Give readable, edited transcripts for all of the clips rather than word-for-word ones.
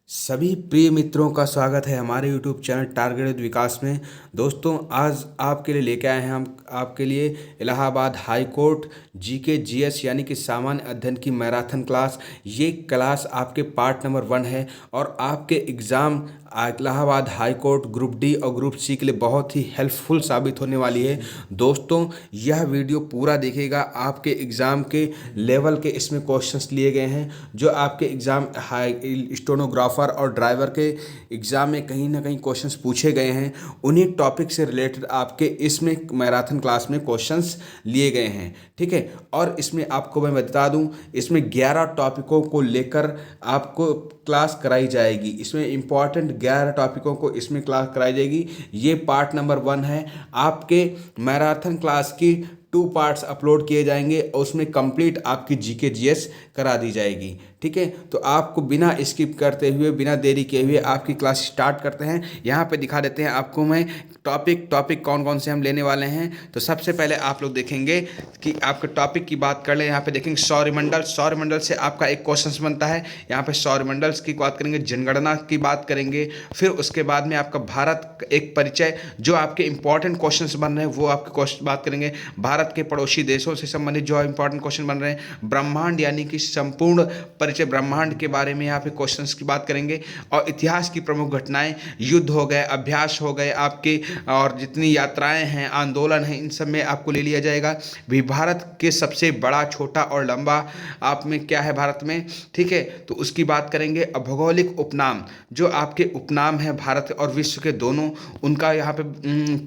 सभी प्रिय मित्रों का स्वागत है हमारे YouTube चैनल टारगेट विकास में। दोस्तों, आज आपके लिए लेके आए हैं हम आपके लिए Allahabad high court GK GS यानी कि सामान्य अध्ययन की मैराथन क्लास। ये क्लास आपके पार्ट नंबर 1 है और आपके exam Allahabad high court group D और ग्रुप सी के लिए बहुत ही हेल्पफुल साबित होने वाली है। दोस्तों, यह वीडियो पूरा देखिएगा। आपके एग्ज़ाम के लेवल के इसमें क्वेश्चंस लिए गए हैं जो आपके एग्ज़ाम हाई स्टेनोग्राफर और ड्राइवर के एग्ज़ाम में कहीं ना कहीं क्वेश्चंस पूछे गए हैं। उन्हीं टॉपिक से रिलेटेड आपके इसमें मैराथन क्लास में क्वेश्चंस लिए गए हैं, ठीक है। और इसमें आपको मैं बता दूं, इसमें 11 टॉपिकों को लेकर आपको क्लास कराई जाएगी। इसमें इंपॉर्टेंट 11 टॉपिकों को इसमें क्लास कराई जाएगी। ये पार्ट नंबर 1 है। आपके मैराथन क्लास की 2 पार्ट्स अपलोड किए जाएंगे और उसमें कंप्लीट आपकी जीके जीएस करा दी जाएगी, ठीक है। तो आपको बिना स्किप करते हुए, बिना देरी किए हुए आपकी क्लास स्टार्ट करते हैं। यहाँ पे दिखा देते हैं आपको मैं टॉपिक कौन कौन से हम लेने वाले हैं। तो सबसे पहले आप लोग देखेंगे कि आपके टॉपिक की बात कर लें। यहाँ पे देखेंगे सौरमंडल से आपका एक क्वेश्चन बनता है। यहाँ पे सौरमंडल की बात करेंगे, जनगणना की बात करेंगे, फिर उसके बाद में आपका भारत एक परिचय, जो आपके इंपॉर्टेंट क्वेश्चन बन रहे हैं वो आपके क्वेश्चन बात करेंगे। भारत के पड़ोसी देशों से संबंधित जो इंपॉर्टेंट क्वेश्चन बन रहे हैं, ब्रह्मांड यानी कि संपूर्ण परिचय ब्रह्मांड के बारे में यहाँ पे क्वेश्चंस की बात करेंगे। और इतिहास की प्रमुख घटनाएं, युद्ध हो गए, अभ्यास हो गए आपके, और जितनी यात्राएं हैं, आंदोलन हैं, इन सब में आपको ले लिया जाएगा। भी भारत के सबसे बड़ा, छोटा और लंबा आप में क्या है भारत में, ठीक है, तो उसकी बात करेंगे। भौगोलिक उपनाम, जो आपके उपनाम है भारत और विश्व के दोनों, उनका यहाँ पे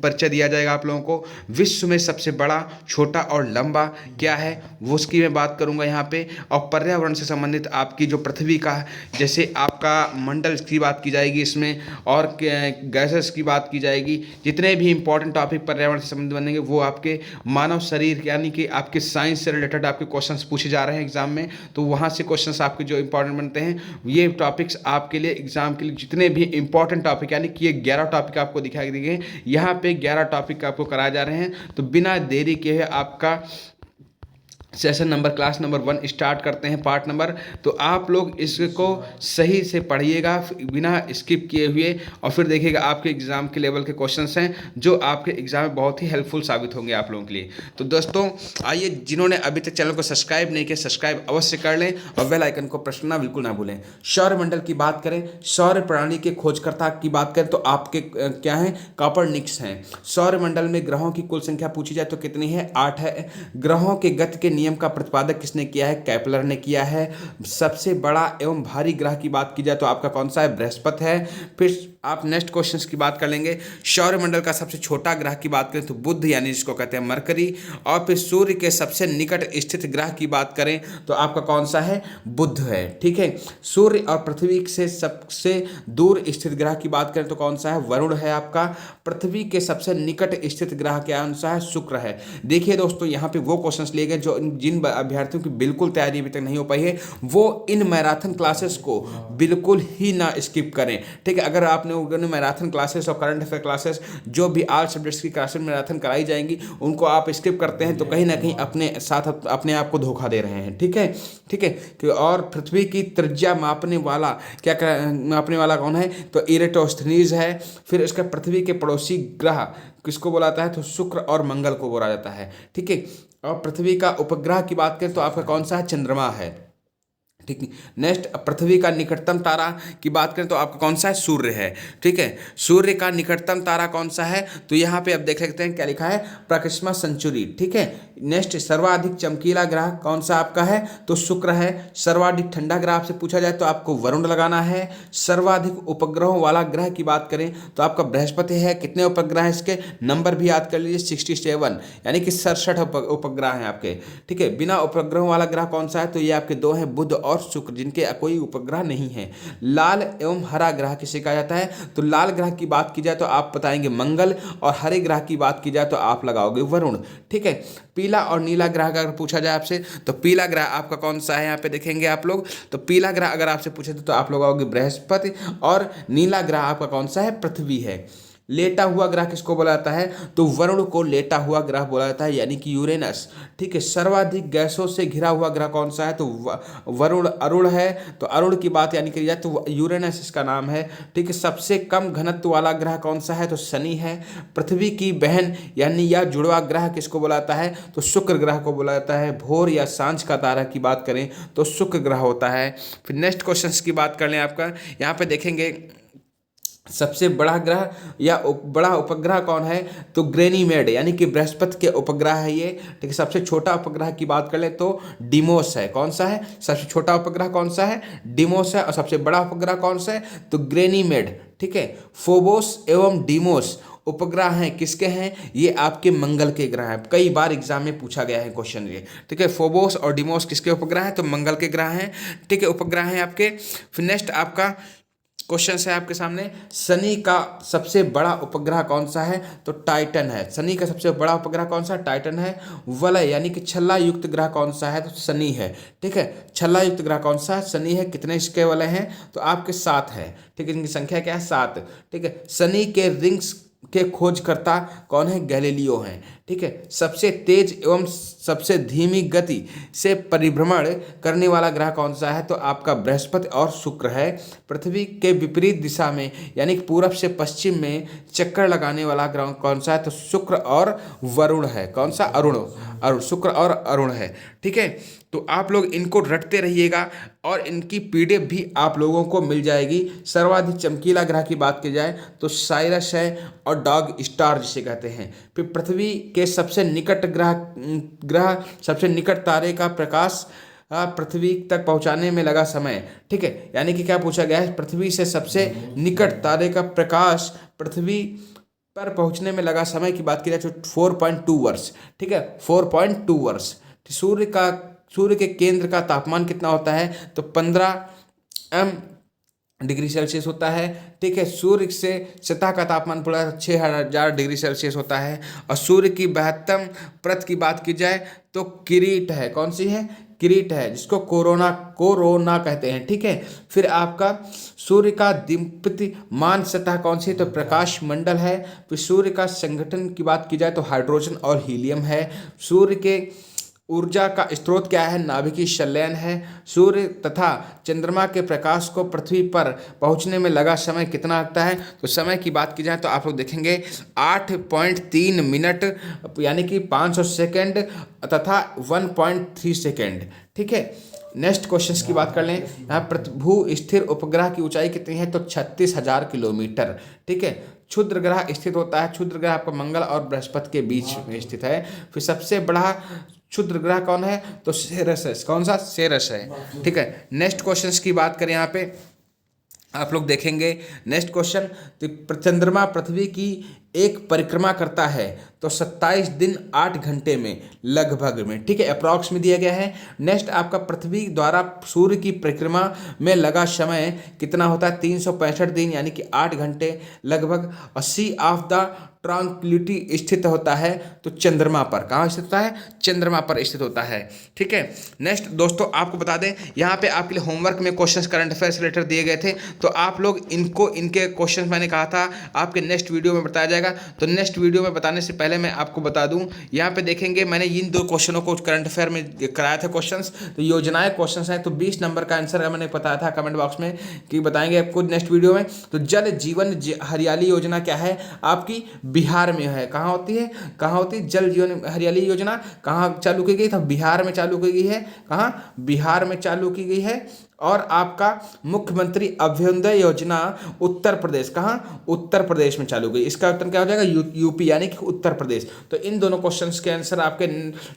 परिचय दिया जाएगा आप लोगों को। विश्व में सबसे बड़ा, छोटा और लंबा क्या है वो उसकी मैं बात करूंगा यहाँ पे। और पर्यावरण से संबंधित आपकी जो पृथ्वी का, जैसे आपका मंडल की बात की जाएगी इसमें, और गैसेस की बात की जाएगी। जितने भी इंपॉर्टेंट टॉपिक पर्यावरण से संबंधित बनेंगे वो आपके मानव शरीर यानी कि आपके साइंस से रिलेटेड आपके क्वेश्चंस पूछे जा रहे हैं एग्जाम में। तो वहाँ से क्वेश्चंस आपके जो इंपॉर्टेंट बनते हैं, ये टॉपिक्स आपके लिए एग्जाम के लिए जितने भी इंपॉर्टेंट टॉपिक, यानी कि ये 11 टॉपिक आपको दिखाई देंगे। यहाँ पे 11 टॉपिक आपको कराए जा रहे हैं। तो बिना देरी के आपका session number, class number 1 start करते हैं, पार्ट नंबर। तो आप लोग इसको सही से पढ़िएगा बिना स्किप किए हुए, और फिर देखिएगा आपके एग्जाम के लेवल के क्वेश्चंस हैं जो आपके एग्जाम में बहुत ही हेल्पफुल साबित होंगे आप लोगों के लिए। तो दोस्तों आइए, जिन्होंने अभी तक चैनल को सब्सक्राइब नहीं किया, सब्सक्राइब अवश्य कर लें और बेल आइकन को प्रेस करना बिल्कुल ना भूलें। सौरमंडल की बात करें, सौर प्रणाली के खोजकर्ता की बात करें तो आपके क्या हैं, कॉपरनिकस हैं। सौरमंडल में ग्रहों की कुल संख्या पूछी जाए तो कितनी है, 8 है। ग्रहों के गति के नियम का प्रतिपादक किसने किया है, केपलर ने किया है। सबसे बड़ा एवं भारी ग्रह की बात की जाए तो आपका कौन सा है, बृहस्पति है। फिर आप नेक्स्ट क्वेश्चंस की बात कर लेंगे। सौरमंडल का सबसे छोटा ग्रह की बात करें तो बुध यानी जिसको कहते हैं मरकरी। और फिर सूर्य के सबसे निकट स्थित ग्रह की बात करें तो आपका कौन सा है, बुध है, ठीक है। सूर्य और पृथ्वी से सबसे दूर स्थित ग्रह की बात करें तो कौन सा है, वरुण है आपका। पृथ्वी के सबसे निकट स्थित ग्रह के अनुसार है, शुक्र है। देखिए दोस्तों, यहाँ पे वो क्वेश्चंस लिए गए जो जिन अभ्यर्थियों की बिल्कुल तैयारी अभी तक नहीं हो पाई है, वो इन मैराथन क्लासेस को बिल्कुल ही ना स्किप करें, ठीक है। अगर आपने मैराथन क्लासेस और करंट अफेयर क्लासेस, जो भी आल सब्जेक्ट्स की क्लासेस मैराथन कराई जाएंगी, उनको आप स्किप करते हैं तो कहीं ना कहीं अपने साथ अपने आप को धोखा दे रहे हैं, ठीक है, ठीक है। और पृथ्वी की त्रिज्या मापने वाला मापने वाला कौन है, तो इरेटोस्थनीज है। फिर इसका पृथ्वी के पड़ोसी ग्रह किसको बोला जाता है, तो शुक्र और मंगल को बोला जाता है, ठीक है। और पृथ्वी का उपग्रह की बात करें तो आपका कौन सा है, चंद्रमा है, ठीक है। नेक्स्ट, पृथ्वी का निकटतम तारा की बात करें तो आपका कौन सा है, सूर्य है, ठीक है। सूर्य का निकटतम तारा कौन सा है, तो यहाँ पे आप देख सकते हैं क्या लिखा है, प्रक्षमा सेंचुरी, ठीक है। नेक्स्ट, सर्वाधिक चमकीला ग्रह कौन सा आपका है, तो शुक्र है। सर्वाधिक ठंडा ग्रह आपसे पूछा जाए तो आपको वरुण लगाना है। सर्वाधिक उपग्रहों वाला ग्रह की बात करें तो आपका बृहस्पति है। कितने उपग्रह हैं इसके, नंबर भी याद कर लीजिए, 67, यानी कि 67 उपग्रह हैं आपके, ठीक है। बिना उपग्रहों वाला ग्रह कौन सा है, तो ये आपके 2 हैं, बुध और शुक्र, जिनके कोई उपग्रह नहीं है। लाल एवं हरा ग्रह किसे कहा जाता है, तो लाल ग्रह की बात की जाए तो आप बताएंगे मंगल, और हरे ग्रह की बात की जाए तो आप लगाओगे वरुण, ठीक है। पीला और नीला ग्रह का अगर पूछा जाए आपसे तो पीला ग्रह आपका कौन सा है, यहाँ पे देखेंगे आप लोग, तो पीला ग्रह अगर आपसे पूछे तो आप लगाओगे बृहस्पति, और नीला ग्रह आपका कौन सा है, पृथ्वी है। लेटा हुआ ग्रह किसको बोला जाता है? तो वरुण को लेटा हुआ ग्रह बोला जाता है, यानी कि यूरेनस। ठीक है, सर्वाधिक गैसों से घिरा हुआ ग्रह कौन सा है? तो वरुण, अरुण है। तो अरुण की बात यानी करी जाए तो यूरेनस इसका नाम है। ठीक है, सबसे कम घनत्व वाला ग्रह कौन सा है? तो शनि है। पृथ्वी की बहन यानी या जुड़वा ग्रह किसको बोला जाता है? तो शुक्र ग्रह को बोला जाता है। भोर या सांझ का तारा की बात करें तो शुक्र ग्रह होता है। फिर नेक्स्ट क्वेश्चन की बात कर लें, आपका यहाँ पे देखेंगे सबसे बड़ा ग्रह या बड़ा उपग्रह कौन है? तो ग्रेनीमेड यानी कि बृहस्पति के उपग्रह है ये। ठीक है, सबसे छोटा उपग्रह की बात कर ले तो डिमोस है। कौन सा है? सबसे छोटा उपग्रह कौन सा है? डिमोस है। और सबसे बड़ा उपग्रह कौन सा है? तो ग्रेनीमेड। ठीक है, फोबोस एवं डिमोस उपग्रह हैं, किसके हैं? ये आपके मंगल के ग्रह हैं। कई बार एग्जाम में पूछा गया है क्वेश्चन ये। ठीक है, फोबोस और डिमोस किसके उपग्रह हैं? तो मंगल के ग्रह हैं। ठीक है, उपग्रह हैं आपके। फिर नेक्स्ट आपका क्वेश्चन है आपके सामने, शनि का सबसे बड़ा उपग्रह कौन सा है? तो टाइटन है। शनि का सबसे बड़ा उपग्रह कौन सा? टाइटन है। वलय यानी कि छल्ला युक्त ग्रह कौन सा है? तो शनि है। ठीक है, छल्ला युक्त ग्रह कौन सा है? शनि है। कितने इसके वलय हैं? तो आपके 7 है। ठीक है, इनकी संख्या क्या है? 7। ठीक है, शनि के रिंग्स के खोजकर्ता कौन है? गैलीलियो हैं। ठीक है, सबसे तेज एवं सबसे धीमी गति से परिभ्रमण करने वाला ग्रह कौन सा है? तो आपका बृहस्पति और शुक्र है। पृथ्वी के विपरीत दिशा में यानी कि पूरब से पश्चिम में चक्कर लगाने वाला ग्रह कौन सा है? तो शुक्र और वरुण है। कौन सा? अरुण। अरुण, शुक्र और अरुण है। ठीक है, तो आप लोग इनको रटते रहिएगा और इनकी पीडीएफ भी आप लोगों को मिल जाएगी। सर्वाधिक चमकीला ग्रह की बात की जाए तो साइरस है और डॉग स्टार जिसे कहते हैं। फिर पृथ्वी के सबसे निकट ग्रह सबसे निकट तारे का प्रकाश पृथ्वी तक पहुंचाने में लगा समय। ठीक है, यानी कि क्या पूछा गया है? पृथ्वी से सबसे निकट तारे का प्रकाश पृथ्वी पर पहुंचने में लगा समय की बात की जाए तो 4.2 वर्ष। ठीक है, 4.2 वर्ष। सूर्य के केंद्र का तापमान कितना होता है? तो 15 डिग्री सेल्सियस होता है। ठीक है, सूर्य से सतह का तापमान पूरा 6000 डिग्री सेल्सियस होता है। और सूर्य की महत्तम परत की बात की जाए तो किरीट है। कौन सी है? किरीट है, जिसको कोरोना कहते हैं। ठीक है, फिर आपका सूर्य का दीप्तिमान सतह कौन सी है? तो प्रकाश मंडल है। फिर सूर्य का संगठन की बात की जाए तो हाइड्रोजन और हीलियम है। सूर्य के ऊर्जा का स्रोत क्या है? नाभिकीय संलयन है। सूर्य तथा चंद्रमा के प्रकाश को पृथ्वी पर पहुंचने में लगा समय कितना लगता है? तो समय की बात की जाए तो आप लोग देखेंगे 8.3 मिनट यानी कि 500 सेकेंड तथा 1.3 सेकेंड। ठीक है, नेक्स्ट क्वेश्चन की बात कर लें। यहाँ भू स्थिर उपग्रह की ऊंचाई कितनी है? तो 36,000 किलोमीटर। ठीक है, क्षुद्र ग्रह स्थित होता है। क्षुद्र ग्रह आपका मंगल और बृहस्पति के बीच में स्थित है। फिर सबसे बड़ा क्षुद्र ग्रह कौन है? तो सेरस है। कौन सा? सेरस है। ठीक है, नेक्स्ट क्वेश्चन की बात करें, यहाँ पे आप लोग देखेंगे नेक्स्ट क्वेश्चन। तो चंद्रमा पृथ्वी की एक परिक्रमा करता है तो 27 दिन 8 घंटे में लगभग में। ठीक है, अप्रॉक्स में दिया गया है। नेक्स्ट आपका पृथ्वी द्वारा सूर्य की परिक्रमा में लगा समय कितना होता है? 365 दिन यानी कि 8 घंटे लगभग। और सी ऑफ द ट्रांक्विलिटी स्थित होता है तो चंद्रमा पर। कहाँ स्थित होता है? चंद्रमा पर स्थित होता है। ठीक है, नेक्स्ट दोस्तों आपको बता दें, यहाँ पे आपके लिए होमवर्क में क्वेश्चंस करंट अफेयर से रिलेटेड दिए गए थे, तो आप लोग इनके क्वेश्चंस मैंने कहा था आपके नेक्स्ट वीडियो में बताया जाएगा। तो नेक्स्ट वीडियो में बताने से पहले मैं आपको बता दूं, यहाँ पे देखेंगे मैंने इन 2 क्वेश्चनों को करंट अफेयर में कराया था क्वेश्चंस। तो योजनाएं क्वेश्चंस हैं, तो 20 नंबर का आंसर मैंने बताया था कमेंट बॉक्स में कि बताएंगे आपको नेक्स्ट वीडियो में। तो जल जीवन हरियाली योजना क्या है? आपकी बिहार में है। कहाँ होती है? कहाँ होती है जल जीवन हरियाली योजना? कहाँ चालू की गई? तो बिहार में चालू की गई है। कहाँ? बिहार में चालू की गई है। और आपका मुख्यमंत्री अभ्युदय योजना उत्तर प्रदेश। कहाँ? उत्तर प्रदेश में चालू गई। इसका उत्तर क्या हो जाएगा? यूपी यानी कि उत्तर प्रदेश। तो इन दोनों क्वेश्चंस के आंसर आपके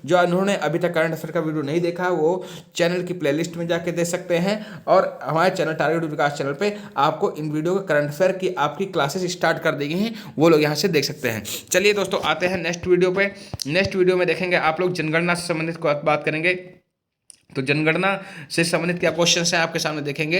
जो उन्होंने अभी तक करंट अफेयर का वीडियो नहीं देखा वो चैनल की प्लेलिस्ट में जाके देख सकते हैं। और हमारे चैनल टारगेट विकास चैनल पे आपको इन वीडियो के करंट अफेयर की आपकी क्लासेस स्टार्ट कर दी गई हैं, वो लोग यहाँ से देख सकते हैं। चलिए दोस्तों आते हैं नेक्स्ट वीडियो पे। नेक्स्ट वीडियो में देखेंगे आप लोग जनगणना से संबंधित बात करेंगे। तो जनगणना से संबंधित क्या क्वेश्चन है आपके सामने देखेंगे,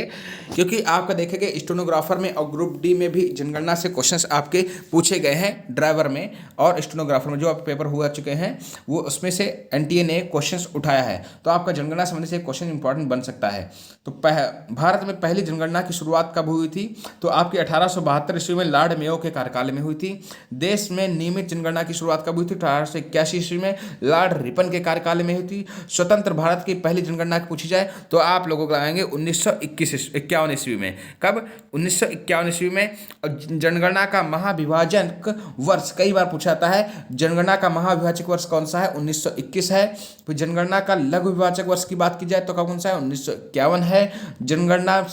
क्योंकि आपका देखेंगे स्टेनोग्राफर में और ग्रुप डी में भी जनगणना से क्वेश्चंस आपके पूछे गए हैं, ड्राइवर में और स्टेनोग्राफर में जो आप पेपर हुआ चुके हैं वो उसमें से एनटीए ने क्वेश्चंस उठाया है। तो आपका जनगणना संबंधित से क्वेश्चन इंपॉर्टेंट बन सकता है। तो भारत में पहली जनगणना की शुरुआत कब हुई थी? तो आपकी 1872 ईस्वी में लॉर्ड मेयो के कार्यकाल में हुई थी। देश में नियमित जनगणना की शुरुआत कब हुई थी? 1881 ईस्वी में लॉर्ड रिपन के कार्यकाल में हुई थी। स्वतंत्र भारत की पहली जनगणना पूछी जाए तो आप लोगों को लगाएंगे 1951 ईस्वी में। कब? 1951 ईस्वी में। जनगणना का महाविभाजक वर्ष कई बार पूछा जाता है, जनगणना का महाविभाजक वर्ष कौन सा है? 1921 है। फिर जनगणना का लघु विभाजक वर्ष की बात की जाए तो कौन सा है? 1951 है। जनगणना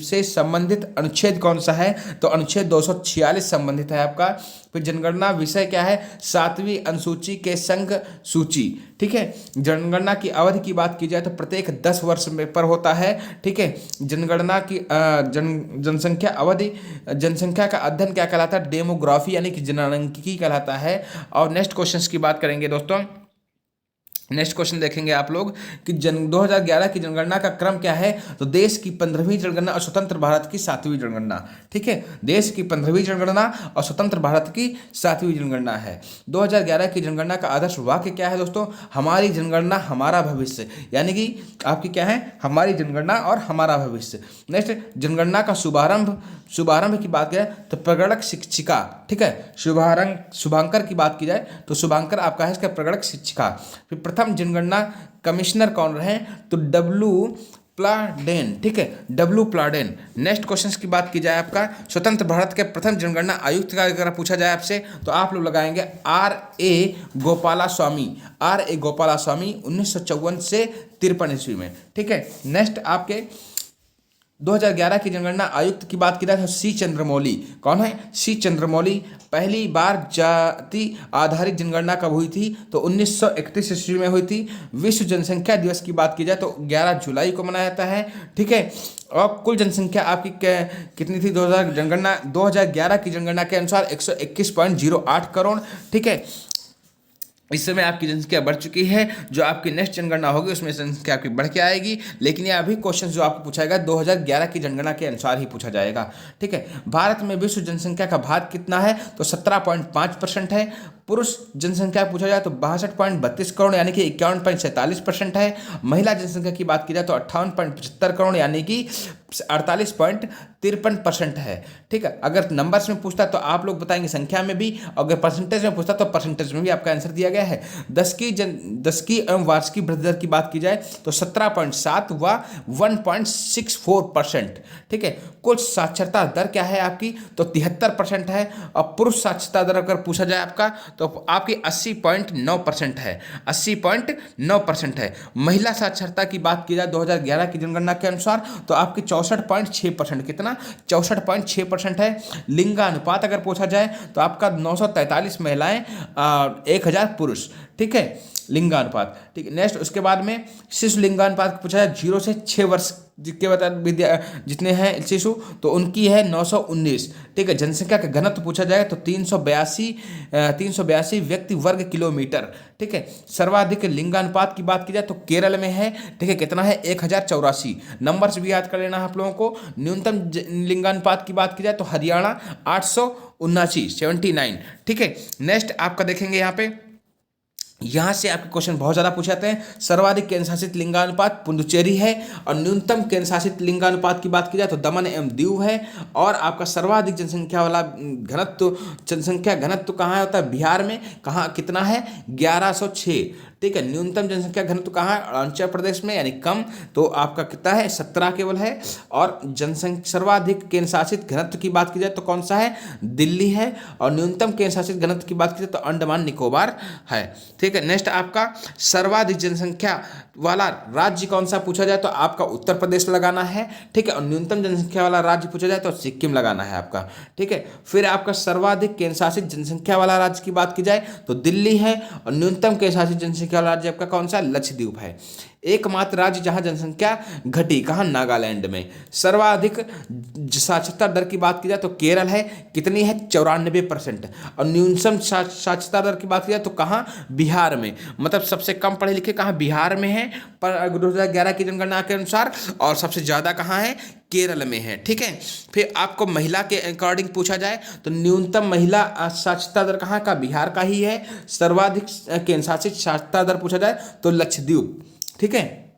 से संबंधित अनुच्छेद कौन सा है? तो अनुच्छेद 246 संबंधित है आपका। फिर जनगणना विषय क्या है? 7वीं अनुसूची के संघ सूची। ठीक है। जनगणना की अवधि की बात की जाए तो प्रत्येक 10 वर्ष में पर होता है। ठीक है। जनगणना की जनसंख्या अवधि, जनसंख्या का अध्ययन क्या कहलाता है? डेमोग्राफी यानी कि जननांकिकी कहलाता है। और नेक्स्ट क्वेश्चन की बात करेंगे दोस्तों। नेक्स्ट क्वेश्चन देखेंगे आप लोग कि 2011 की जनगणना का क्रम क्या है? तो देश की 15वीं जनगणना और स्वतंत्र भारत की 7वीं जनगणना। ठीक है। देश की 15वीं जनगणना और स्वतंत्र भारत की 7वीं जनगणना है। 2011 की जनगणना का आदर्श वाक्य क्या है दोस्तों? हमारी जनगणना हमारा भविष्य, यानी कि आपकी क्या है? हमारी जनगणना और हमारा भविष्य। नेक्स्ट, जनगणना का शुभारंभ की बात करें तो प्रगणक शिक्षिका। ठीक है। शुभांकर की बात की जाए तो शुभांकर आपका है इसका प्रगणक शिक्षिका। फिर प्रथम जनगणना कमिश्नर कौन रहे? तो डब्ल्यू प्लाडेन। ठीक है, डब्ल्यू प्लाडेन। नेक्स्ट क्वेश्चन की बात की जाए आपका स्वतंत्र भारत के प्रथम जनगणना आयुक्त का अगर पूछा जाए आपसे तो आप लोग लगाएंगे R.A. गोपालास्वामी। R.A. गोपालास्वामी 1954 से 53 ईस्वी में। ठीक है। नेक्स्ट आपके 2011 की जनगणना आयुक्त की बात की जाए तो सी चंद्रमौली। कौन है? सी चंद्रमौली। पहली बार जाति आधारित जनगणना कब हुई थी? तो 1931 ईस्वी में हुई थी। विश्व जनसंख्या दिवस की बात की जाए तो 11 जुलाई को मनाया जाता है। ठीक है। और कुल जनसंख्या आपकी कितनी थी? 2011 की जनगणना के अनुसार 121.08 करोड़। ठीक है। इस समय आपकी जनसंख्या बढ़ चुकी है। जो आपकी नेक्स्ट जनगणना होगी उसमें जनसंख्या आपकी बढ़ के आएगी, लेकिन ये अभी क्वेश्चन जो आपको पूछा जाएगा 2011 की जनगणना के अनुसार ही पूछा जाएगा। ठीक है। भारत में विश्व जनसंख्या का भाग कितना है? तो 17.5% है। पुरुष जनसंख्या पूछा जाए तो 62.32 करोड़ यानी कि 51.47% है। महिला जनसंख्या की बात की जाए तो 58.75 करोड़ यानी कि 48.53% है। ठीक है। अगर नंबर्स में पूछता तो आप लोग बताएंगे संख्या में भी, अगर परसेंटेज में पूछता तो परसेंटेज में भी आपका आंसर दिया गया है। 10 की एवं वार्षिक वृद्धि दर की बात की जाए तो 17.7 व 1.64%। ठीक है। कुल साक्षरता दर क्या है आपकी? तो 73% है। और पुरुष साक्षरता दर अगर पूछा जाए आपका तो आपकी 80.9% है। 80.9% है। महिला साक्षरता की बात की जाए 2011 की जनगणना के अनुसार तो आपकी 64.6%। कितना? 64.6% है। लिंगानुपात अगर पूछा जाए तो आपका 943 महिलाएं 1000 पुरुष। ठीक है, लिंगानुपात। ठीक है। नेक्स्ट उसके बाद में शिशु लिंगानुपात पूछा जाए 0 से 6 वर्ष जिसके बता जितने हैं शिशु तो उनकी है 919। ठीक है। जनसंख्या का घनत्व पूछा जाए तो 382 व्यक्ति वर्ग किलोमीटर। ठीक है। सर्वाधिक लिंगानुपात की बात की जाए तो केरल में है। ठीक है। कितना है? 1084। नंबर्स भी याद कर लेना आप लोगों को। न्यूनतम लिंगानुपात की बात की जाए तो हरियाणा 879। ठीक है। नेक्स्ट आपका देखेंगे यहाँ से आपके क्वेश्चन बहुत ज़्यादा पूछे जाते हैं। सर्वाधिक केंद्र शासित लिंगानुपात पुडुचेरी है और न्यूनतम केंद्र शासित लिंगानुपात की बात की जाए तो दमन एवं दीव है। और आपका सर्वाधिक जनसंख्या वाला जनसंख्या घनत्व कहाँ होता है? बिहार में। कहाँ कितना है? 1106। ठीक है। न्यूनतम जनसंख्या घनत्व कहाँ है? अरुणाचल प्रदेश में, यानी कम। तो आपका कितना है? 17 केवल है। और जनसंख्या सर्वाधिक केंद्र शासित घनत्व की बात की जाए तो कौन सा है? दिल्ली है। और न्यूनतम केंद्र शासित घनत्व की बात की जाए तो अंडमान निकोबार है। ठीक है। नेक्स्ट आपका सर्वाधिक जनसंख्या वाला राज्य कौन सा पूछा जाए तो आपका उत्तर प्रदेश लगाना है। ठीक है। और न्यूनतम जनसंख्या वाला राज्य पूछा जाए तो सिक्किम लगाना है आपका। ठीक है। फिर आपका सर्वाधिक केंद्र शासित जनसंख्या वाला राज्य की बात की जाए तो दिल्ली है। और न्यूनतम केंद्र शासित जनसंख्या वाला राज्य आपका कौन सा? लक्षद्वीप है। एकमात्र राज्य जहां जनसंख्या घटी, कहां? नागालैंड में। सर्वाधिक साक्षरता दर की बात की जाए तो केरल है, कितनी है 94%। और न्यूनतम साक्षरता दर की बात की जाए तो कहाँ, बिहार में। मतलब सबसे कम पढ़े लिखे कहाँ, बिहार में है पर 2011 की जनगणना के अनुसार, और सबसे ज़्यादा कहाँ है, केरल में है। ठीक है, फिर आपको महिला के अकॉर्डिंग पूछा जाए तो न्यूनतम महिला साक्षरता दर कहाँ का, बिहार का ही है। सर्वाधिक केंद्र शासित साक्षरता दर पूछा जाए तो लक्षद्वीप। ठीक है,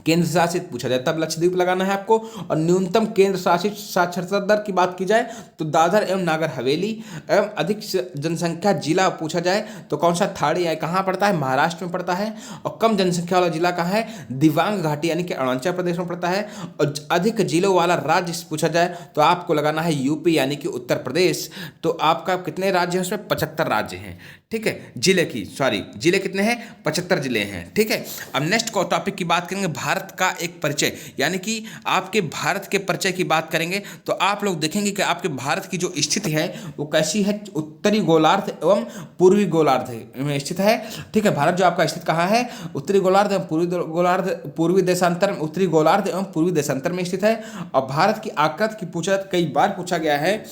केंद्र शासित पूछा जाए तब लक्षद्वीप लगाना है आपको। और न्यूनतम केंद्र शासित साक्षरता दर की बात की जाए तो दादर एवं नागर हवेली। एवं अधिक जनसंख्या जिला पूछा जाए तो कौन सा, थाड़ी है, कहाँ पड़ता है, महाराष्ट्र में पड़ता है। और कम जनसंख्या वाला जिला कहाँ है, दिबांग घाटी यानी कि अरुणाचल प्रदेश में पड़ता है। और अधिक जिलों वाला राज्य पूछा जाए तो आपको लगाना है यूपी यानी कि उत्तर प्रदेश। तो आपका कितने राज्य हैं उसमें, 75 राज्य हैं। ठीक है, जिले कितने हैं, 75 जिले हैं। ठीक है, अब नेक्स्ट को टॉपिक की बात करेंगे, भारत का एक परिचय, यानी कि आपके भारत के परिचय की बात करेंगे तो आप लोग देखेंगे कि आपके भारत की जो स्थिति है वो कैसी है, उत्तरी गोलार्ध एवं पूर्वी गोलार्ध में स्थित है। ठीक है, भारत जो आपका स्थित कहाँ है, उत्तरी गोलार्ध एवं पूर्वी गोलार्ध, पूर्वी देशांतर, उत्तरी गोलार्ध एवं पूर्वी देशांतर में स्थित है। और भारत की आकृति की पूछा कई बार पूछा गया है,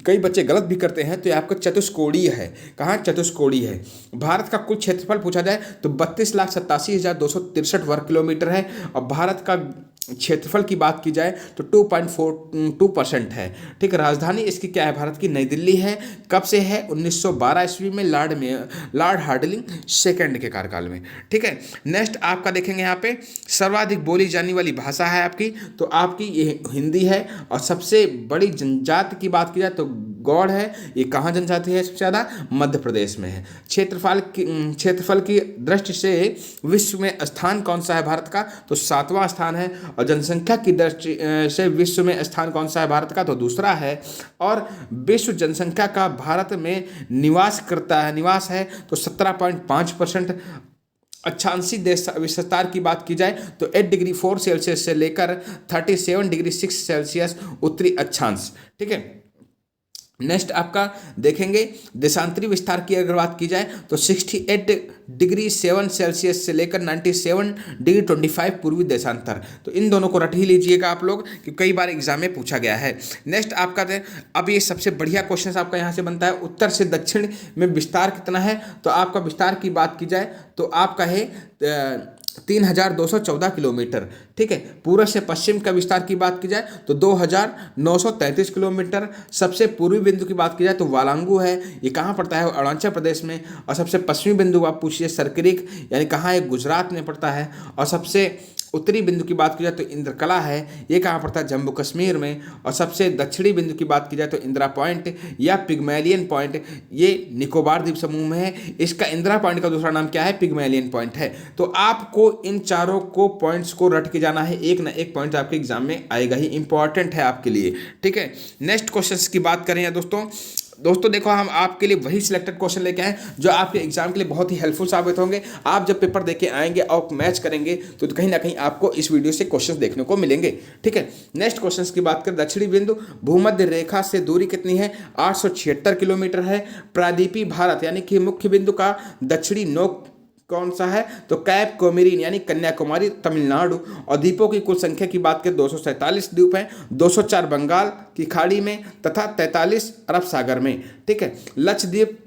कई बच्चे गलत भी करते हैं, तो ये आपका चतुष्कोणीय है। कहाँ, चतुष्कोणीय है। भारत का कुल क्षेत्रफल पूछा जाए तो 32,87,263 वर्ग किलोमीटर है। और भारत का क्षेत्रफल की बात की जाए तो 2.42% है। ठीक है, राजधानी इसकी क्या है, भारत की नई दिल्ली है। कब से है, 1912 ईस्वी में लॉर्ड हार्डिंग सेकंड के कार्यकाल में। ठीक है, नेक्स्ट आपका देखेंगे यहाँ पे सर्वाधिक बोली जाने वाली भाषा है आपकी, तो आपकी ये हिंदी है। और सबसे बड़ी जनजाति की बात की जाए तो गौड़ है। ये कहाँ जनजाति है सबसे ज़्यादा, मध्य प्रदेश में है। क्षेत्रफल की दृष्टि से विश्व में स्थान कौन सा है भारत का, तो 7वां स्थान है। और जनसंख्या की दृष्टि से विश्व में स्थान कौन सा है भारत का, तो दूसरा है। और विश्व जनसंख्या का भारत में निवास है तो 17.5%। अक्षांशीय देश विस्तार की बात की जाए तो 8 डिग्री 4 सेल्सियस से लेकर 37 डिग्री 6 सेल्सियस उत्तरी अक्षांश। ठीक है, नेक्स्ट आपका देखेंगे देशांतरी विस्तार की अगर बात की जाए तो 68 डिग्री 7 सेल्सियस से लेकर 97 डिग्री 25 पूर्वी देशांतर। तो इन दोनों को रट ही लीजिएगा आप लोग कि कई बार एग्जाम में पूछा गया है। नेक्स्ट आपका अब ये सबसे बढ़िया क्वेश्चन आपका यहाँ से बनता है, उत्तर से दक्षिण में विस्तार कितना है। तो आपका विस्तार की बात की जाए तो आपका है 3,214 किलोमीटर। ठीक है, पूर्व से पश्चिम का विस्तार की बात की जाए तो 2,933 किलोमीटर। सबसे पूर्वी बिंदु की बात की जाए तो वालांगू है, ये कहाँ पड़ता है, अरुणाचल प्रदेश में। और सबसे पश्चिमी बिंदु आप पूछिए सरकरिक यानी कहाँ है, गुजरात में पड़ता है। और सबसे उत्तरी बिंदु की बात की जाए तो इंद्रकला है, ये कहाँ पड़ता है, जम्मू कश्मीर में। और सबसे दक्षिणी बिंदु की बात की जाए तो इंदिरा पॉइंट या पिग्मेलियन पॉइंट, ये निकोबार द्वीप समूह में है। इसका इंदिरा पॉइंट का दूसरा नाम क्या है, पिग्मेलियन पॉइंट है। तो आपको इन चारों को पॉइंट्स को रट के जाना है, एक ना एक पॉइंट आपके एग्जाम में आएगा ही, इंपॉर्टेंट है आपके लिए। ठीक है, नेक्स्ट क्वेश्चन की बात करें दोस्तों देखो, हम आपके लिए वही सिलेक्टेड क्वेश्चन लेके आए जो आपके एग्जाम के लिए बहुत ही हेल्पफुल साबित होंगे। आप जब पेपर देके आएंगे और मैच करेंगे तो कहीं ना कहीं आपको इस वीडियो से क्वेश्चंस देखने को मिलेंगे। ठीक है, नेक्स्ट क्वेश्चंस की बात करें, दक्षिणी बिंदु भूमध्य रेखा से दूरी कितनी है, 876 किलोमीटर है। प्रायद्वीपीय भारत यानी कि मुख्य बिंदु का दक्षिणी नोक कौन सा है, तो कैप कोमेरिन यानी कन्याकुमारी तमिलनाडु। और द्वीपों की कुल संख्या की बात करें 247 द्वीप हैं, 204 बंगाल की खाड़ी में तथा 43 अरब सागर में। ठीक है, लक्षद्वीप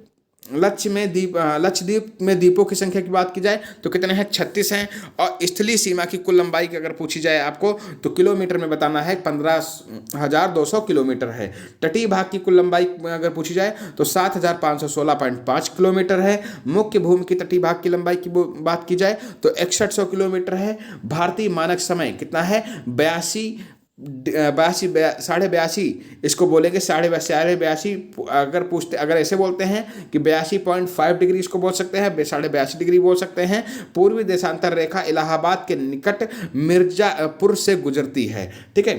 में द्वीपों की संख्या की बात की जाए तो कितने हैं, 36 हैं। और स्थलीय सीमा की कुल लंबाई की अगर पूछी जाए आपको तो किलोमीटर में बताना है, 15,200 किलोमीटर है। तटीय भाग की कुल लंबाई अगर पूछी जाए तो 7,516.5 किलोमीटर है। मुख्य भूमि की तटीय भाग की लंबाई की बात की जाए तो 6100 किलोमीटर है। भारतीय मानक समय कितना है, 82 इसको बोलेंगे 82 अगर ऐसे बोलते हैं कि 82.5 डिग्री इसको बोल सकते हैं, 82 डिग्री बोल सकते हैं। पूर्वी देशांतर रेखा इलाहाबाद के निकट मिर्जापुर से गुजरती है। ठीक है,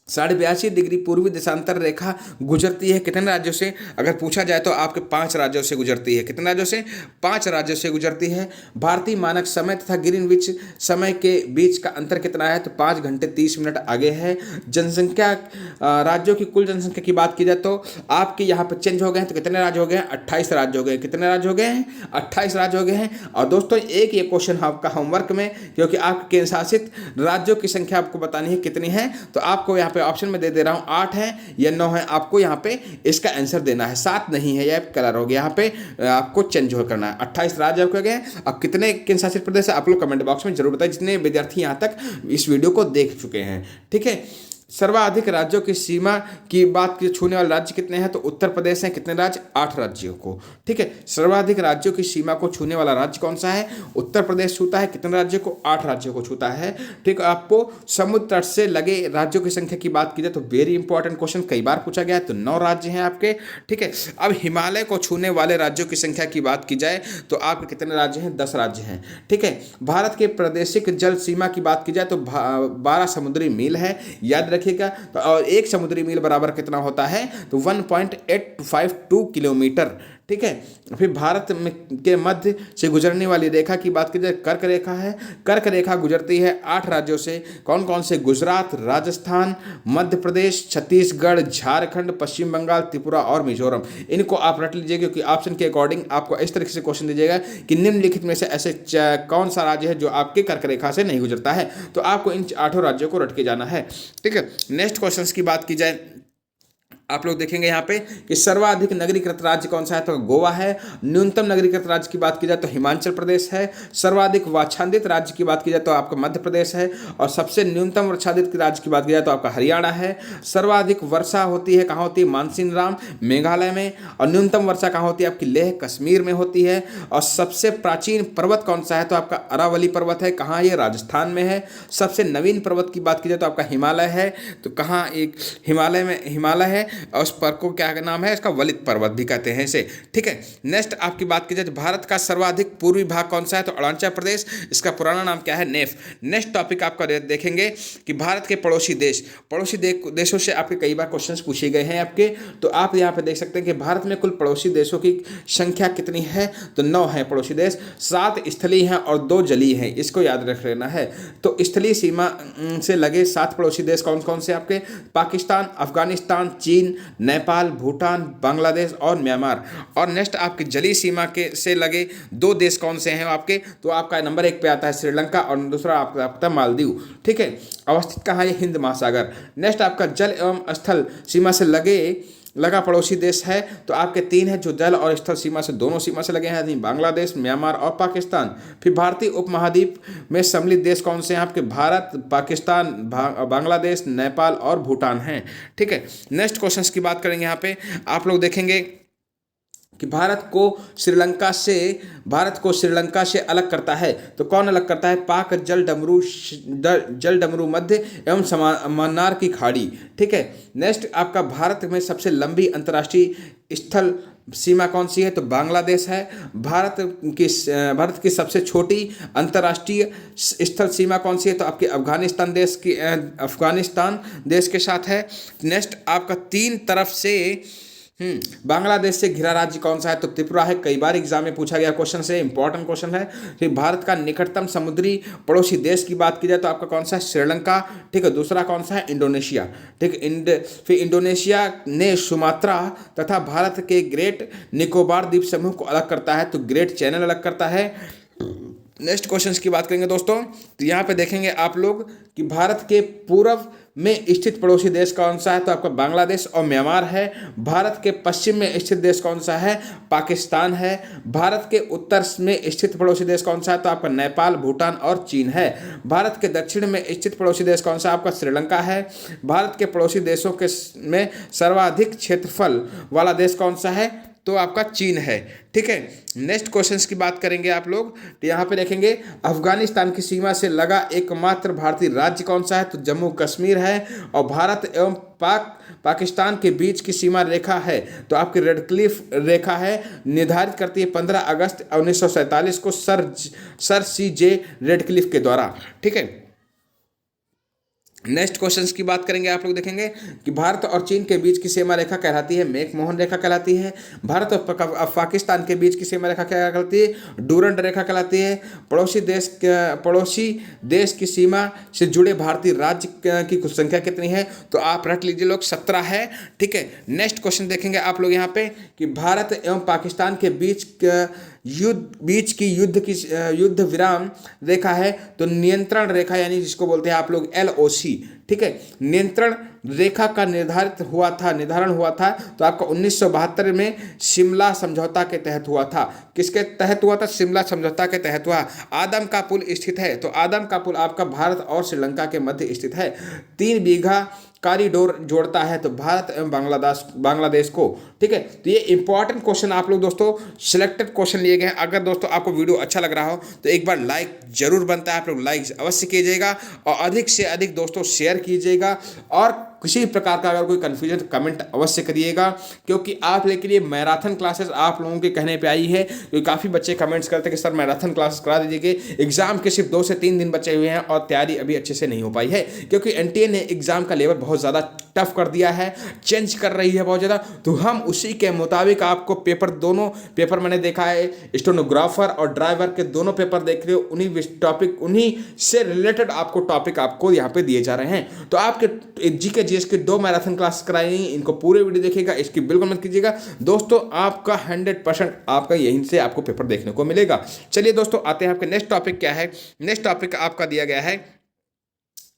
82 डिग्री पूर्वी देशांतर रेखा गुजरती है कितने राज्यों से, अगर पूछा जाए तो आपके 5 राज्यों से गुजरती है। कितने राज्यों से, 5 राज्यों से गुजरती है। भारतीय मानक समय तथा ग्रीनविच समय के बीच का अंतर कितना है, तो 5 घंटे 30 मिनट आगे है। जनसंख्या, राज्यों की कुल जनसंख्या की बात की जाए तो आपके यहाँ पर चेंज हो गए हैं, तो कितने राज्य हो गए हैं, 28 राज्य हो गए। कितने राज्य हो गए हैं, 28 राज्य हो गए हैं। और दोस्तों एक ये क्वेश्चन आपका होमवर्क में, क्योंकि आपके केंद्र शासित राज्यों की संख्या आपको बतानी है कितनी है, तो आपको यहाँ पे ऑप्शन में दे दे रहा हूँ, 8 है या 9 है, आपको यहाँ पे इसका आंसर देना है। 7 नहीं है, यह कलर हो गया, यहाँ पे आपको चेंज हो करना है। 28 राज्य आपको गए। अब कितने केंद्र शासित प्रदेश है आप लोग कमेंट बॉक्स में जरूर बताएं, जितने विद्यार्थी यहाँ तक इस वीडियो को देख चुके हैं। ठीक है, सर्वाधिक राज्यों की सीमा की बात की छूने वाले राज्य कितने हैं, तो उत्तर प्रदेश है। कितने राज्य, 8 राज्यों को। ठीक है, सर्वाधिक राज्यों की सीमा को छूने वाला राज्य कौन सा है, उत्तर प्रदेश छूता है। कितने राज्यों को, 8 राज्यों को छूता है। ठीक, आपको समुद्र तट से लगे राज्यों की संख्या की बात की जाए तो वेरी इंपॉर्टेंट क्वेश्चन कई बार पूछा गया है, तो 9 राज्य हैं आपके। ठीक है, अब हिमालय को छूने वाले राज्यों की संख्या की बात की जाए तो आपके कितने राज्य हैं, 10 राज्य हैं। ठीक है, भारत के प्रादेशिक जल सीमा की बात की जाए तो 12 समुद्री मील है, याद रखिएगा। तो और एक समुद्री मील बराबर कितना होता है, तो 1.852 किलोमीटर। ठीक है, फिर भारत में के मध्य से गुजरने वाली रेखा की बात की जाए, कर्क रेखा है। कर्क रेखा गुजरती है 8 राज्यों से। कौन कौन से, गुजरात, राजस्थान, मध्य प्रदेश, छत्तीसगढ़, झारखंड, पश्चिम बंगाल, त्रिपुरा और मिजोरम। इनको आप रट लीजिए, क्योंकि ऑप्शन के अकॉर्डिंग आपको इस तरीके से क्वेश्चन दीजिएगा कि निम्नलिखित में से ऐसे कौन सा राज्य है जो आपके कर्क रेखा से नहीं गुजरता है, तो आपको इन 8 राज्यों को रट के जाना है। ठीक है, नेक्स्ट क्वेश्चन की बात की जाए, आप लोग देखेंगे यहाँ पे कि सर्वाधिक नगरीकृत राज्य कौन सा है, तो गोवा है। न्यूनतम नगरीकृत राज्य की बात की जाए तो हिमाचल प्रदेश है। सर्वाधिक वाच्छादित राज्य की बात की जाए तो आपका मध्य प्रदेश है। और सबसे न्यूनतम वर्षादित राज्य की बात की जाए तो आपका हरियाणा है। सर्वाधिक वर्षा होती है कहाँ होती है, मानसीन राम, मेघालय में। और न्यूनतम वर्षा कहाँ होती है, आपकी लेह, कश्मीर में होती है। और सबसे प्राचीन पर्वत कौन सा है, तो आपका अरावली पर्वत है। कहाँ, ये राजस्थान में है। सबसे नवीन पर्वत की बात की जाए तो आपका हिमालय है। तो कहाँ, एक हिमालय में हिमालय है, और उस पर्वत को क्या नाम है इसका, वलित पर्वत भी कहते हैं इसे। ठीक है, नेक्स्ट आपकी बात की जाए तो भारत का सर्वाधिक पूर्वी भाग कौन सा है, तो अरुणाचल प्रदेश। इसका पुराना नाम क्या है, नेफ। नेक्स्ट टॉपिक आपका देखेंगे कि भारत के पड़ोसी देशों से आपके कई बार क्वेश्चंस पूछे गए हैं आपके। तो आप यहाँ पे देख सकते हैं कि भारत में कुल पड़ोसी देशों की संख्या कितनी है, तो 9 है पड़ोसी देश। 7 स्थलीय हैं और 2 जलीय हैं, इसको याद रख लेना है। तो स्थलीय सीमा से लगे 7 पड़ोसी देश कौन कौन से आपके, पाकिस्तान, अफगानिस्तान, चीन, नेपाल, भूटान, बांग्लादेश और म्यांमार। और नेक्स्ट आपकी जलीय सीमा के से लगे 2 देश कौन से हैं आपके, तो आपका नंबर 1 पे आता है श्रीलंका और दूसरा आपका आता है मालदीव। ठीक है, अवस्थित कहाँ है, हिंद महासागर। नेक्स्ट आपका जल एवं स्थल सीमा से लगा पड़ोसी देश है, तो आपके 3 हैं जो जल और स्थल सीमा से दोनों सीमा से लगे हैं, बांग्लादेश, म्यांमार और पाकिस्तान। फिर भारतीय उपमहाद्वीप में सम्मिलित देश कौन से हैं आपके, भारत, पाकिस्तान, बांग्लादेश, नेपाल और भूटान हैं। ठीक है, नेक्स्ट क्वेश्चन की बात करेंगे। यहाँ पे आप लोग देखेंगे कि भारत को श्रीलंका से अलग करता है, तो कौन अलग करता है, पाक जल डमरू मध्य एवं मन्नार की खाड़ी। ठीक है, नेक्स्ट आपका भारत में सबसे लंबी अंतर्राष्ट्रीय स्थल सीमा कौन सी है, तो बांग्लादेश है। भारत की सबसे छोटी अंतर्राष्ट्रीय स्थल सीमा कौन सी है, तो आपके अफगानिस्तान देश के साथ है। नेक्स्ट आपका 3 तरफ से बांग्लादेश से घिरा राज्य कौन सा है, तो त्रिपुरा है। कई बार एग्जाम में पूछा गया क्वेश्चन से, इंपॉर्टेंट क्वेश्चन है। फिर भारत का निकटतम समुद्री पड़ोसी देश की बात की जाए तो आपका कौन सा है, श्रीलंका। ठीक है, दूसरा कौन सा है, इंडोनेशिया। ठीक है, फिर इंडोनेशिया ने सुमात्रा तथा भारत के ग्रेट निकोबार द्वीप समूह को अलग करता है, तो ग्रेट चैनल अलग करता है। नेक्स्ट क्वेश्चंस की बात करेंगे दोस्तों, तो यहाँ पे देखेंगे आप लोग कि भारत के पूर्व में स्थित पड़ोसी देश कौन सा है, तो आपका बांग्लादेश और म्यांमार है। भारत के पश्चिम में स्थित देश कौन सा है, पाकिस्तान है। भारत के उत्तर में स्थित पड़ोसी देश कौन सा है, तो आपका नेपाल, भूटान और चीन है। भारत के दक्षिण में स्थित पड़ोसी देश कौन सा है, आपका श्रीलंका है। भारत के पड़ोसी देशों के में सर्वाधिक क्षेत्रफल वाला देश कौन सा है, तो आपका चीन है। ठीक है, नेक्स्ट क्वेश्चंस की बात करेंगे आप लोग, तो यहाँ पे देखेंगे अफगानिस्तान की सीमा से लगा एकमात्र भारतीय राज्य कौन सा है, तो जम्मू कश्मीर है। और भारत एवं पाकिस्तान के बीच की सीमा रेखा है, तो आपकी रेड क्लिफ रेखा है, निर्धारित करती है 15 अगस्त 1947 को सर CJ रेड क्लिफ के द्वारा। ठीक है, नेक्स्ट क्वेश्चंस की बात करेंगे। आप लोग देखेंगे कि भारत और चीन के बीच की सीमा रेखा कहलाती है मैकमोहन रेखा कहलाती है। भारत और पाकिस्तान के बीच की सीमा रेखा क्या कहलाती है, डूरंड रेखा कहलाती है। पड़ोसी देश की सीमा से जुड़े भारतीय राज्य की कुछ संख्या कितनी है, तो आप रट लीजिए लोग, 17 है। ठीक है, नेक्स्ट क्वेश्चन देखेंगे आप लोग यहाँ पे कि भारत एवं पाकिस्तान के बीच की युद्ध विराम रेखा है, तो नियंत्रण रेखा यानी जिसको बोलते हैं आप लोग LOC। ठीक है। नियंत्रण रेखा का निर्धारण हुआ था तो आपका 1972 में शिमला समझौता के तहत हुआ था। किसके तहत हुआ था? शिमला समझौता के तहत हुआ। आदम का पुल स्थित है तो आदम का पुल आपका भारत और श्रीलंका के मध्य स्थित है। 3 बीघा कॉरिडोर जोड़ता है तो भारत एवं बांग्लादेश को, ठीक है। तो ये इंपॉर्टेंट क्वेश्चन आप लोग दोस्तों सिलेक्टेड क्वेश्चन लिए गए हैं। अगर दोस्तों आपको वीडियो अच्छा लग रहा हो तो एक बार लाइक जरूर बनता है, आप लोग लाइक अवश्य कीजिएगा और अधिक से अधिक दोस्तों शेयर कीजिएगा। और किसी भी प्रकार का अगर कोई कन्फ्यूजन तो कमेंट अवश्य करिएगा, क्योंकि आप लोगों के लिए मैराथन क्लासेस आप लोगों के कहने पे आई है। क्योंकि काफ़ी बच्चे कमेंट्स करते हैं कि सर मैराथन क्लासेस करा दीजिए। एग्जाम के सिर्फ 2 से 3 दिन बचे हुए हैं और तैयारी अभी अच्छे से नहीं हो पाई है, क्योंकि एनटीए ने एग्जाम का लेवल बहुत ज़्यादा टफ कर दिया है, चेंज कर रही है बहुत ज़्यादा। तो हम उसी के मुताबिक आपको दोनों पेपर मैंने देखा है, स्टेनोग्राफर और ड्राइवर के दोनों पेपर देख रहे हो, उन्हीं से रिलेटेड आपको टॉपिक आपको यहाँ पे दिए जा रहे हैं। तो आपके जीके जीएस की 2 मैराथन क्लास कराई, इनको पूरे वीडियो देखिएगा, इसकी बिल्कुल मत कीजिएगा दोस्तों। आपका 100% आपका यहीं से आपको पेपर देखने को मिलेगा। चलिए दोस्तों आते हैं आपके नेक्स्ट टॉपिक क्या है। नेक्स्ट टॉपिक आपका दिया गया है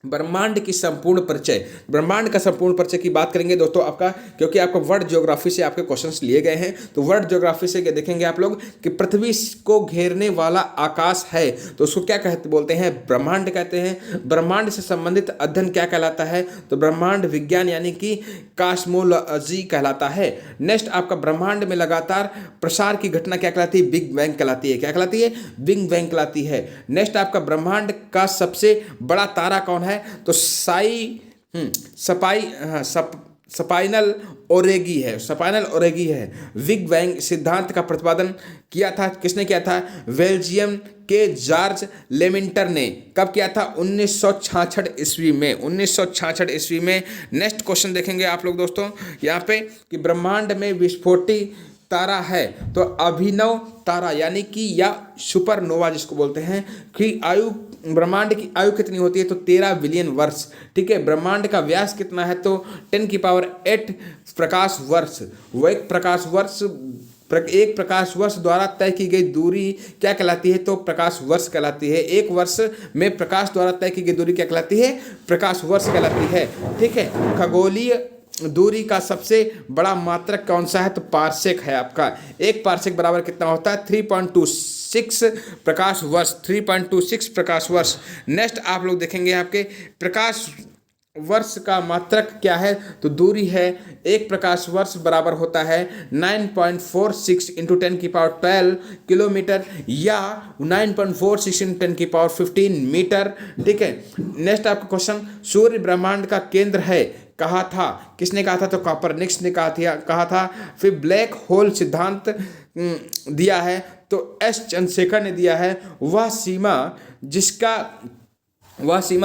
ब्रह्मांड की संपूर्ण परिचय। ब्रह्मांड का संपूर्ण परिचय की बात करेंगे दोस्तों आपका, क्योंकि आपको वर्ल्ड ज्योग्राफी से आपके क्वेश्चंस लिए गए हैं। तो वर्ल्ड ज्योग्राफी से देखेंगे आप लोग कि पृथ्वी को घेरने वाला आकाश है तो उसको क्या बोलते हैं? ब्रह्मांड कहते हैं। ब्रह्मांड से संबंधित अध्ययन क्या कहलाता है? तो ब्रह्मांड विज्ञान यानी कि कॉस्मोलॉजी कहलाता है। नेक्स्ट आपका ब्रह्मांड में लगातार प्रसार की घटना क्या कहलाती है? बिग बैंग कहलाती है। क्या कहलाती है? बिग बैंग कहलाती है। नेक्स्ट आपका ब्रह्मांड का सबसे बड़ा तारा कौन है? तो स्पाइनल ओरेगी है। स्पाइनल ओरेगी है। बिग बैंग सिद्धांत का प्रतिपादन किया था, किसने किया था? बेल्जियम के जॉर्ज लेमिंटर ने। कब किया था? 1966 ईस्वी में। 1966 ईस्वी में। नेक्स्ट क्वेश्चन देखेंगे आप लोग दोस्तों यहाँ पे कि ब्रह्मांड में विस्फोटी तारा है तो अभिनव तारा यानी कि या सुपरनोवा जिसको बोलते हैं कि ब्रह्मांड की आयु कितनी होती है? तो 13 बिलियन वर्ष, ठीक है। ब्रह्मांड का व्यास कितना है? तो 10⁸ प्रकाश वर्ष। वो एक प्रकाश वर्ष द्वारा तय की गई दूरी क्या कहलाती है? तो प्रकाश वर्ष कहलाती है। एक वर्ष में प्रकाश द्वारा तय की गई दूरी क्या कहलाती है? प्रकाश वर्ष कहलाती है, ठीक है। खगोलीय दूरी का सबसे बड़ा मात्रक कौन सा है? तो पारसेक है आपका। एक पारसेक बराबर कितना होता है? 3.26 प्रकाश वर्ष। 3.26 प्रकाश वर्ष। नेक्स्ट आप लोग देखेंगे आपके प्रकाश वर्ष का मात्रक क्या है? तो दूरी है। एक प्रकाश वर्ष बराबर होता है 9.46 × 10⁻12 किलोमीटर या 9.46 × 10⁻15 मीटर, ठीक है। नेक्स्ट आपका क्वेश्चन, सूर्य ब्रह्मांड का केंद्र है कहा था? किसने कहा था? तो कॉपरनिकस ने कहा था। फिर ब्लैक होल सिद्धांत दिया है तो एस चंद्रशेखर ने दिया है। वह सीमा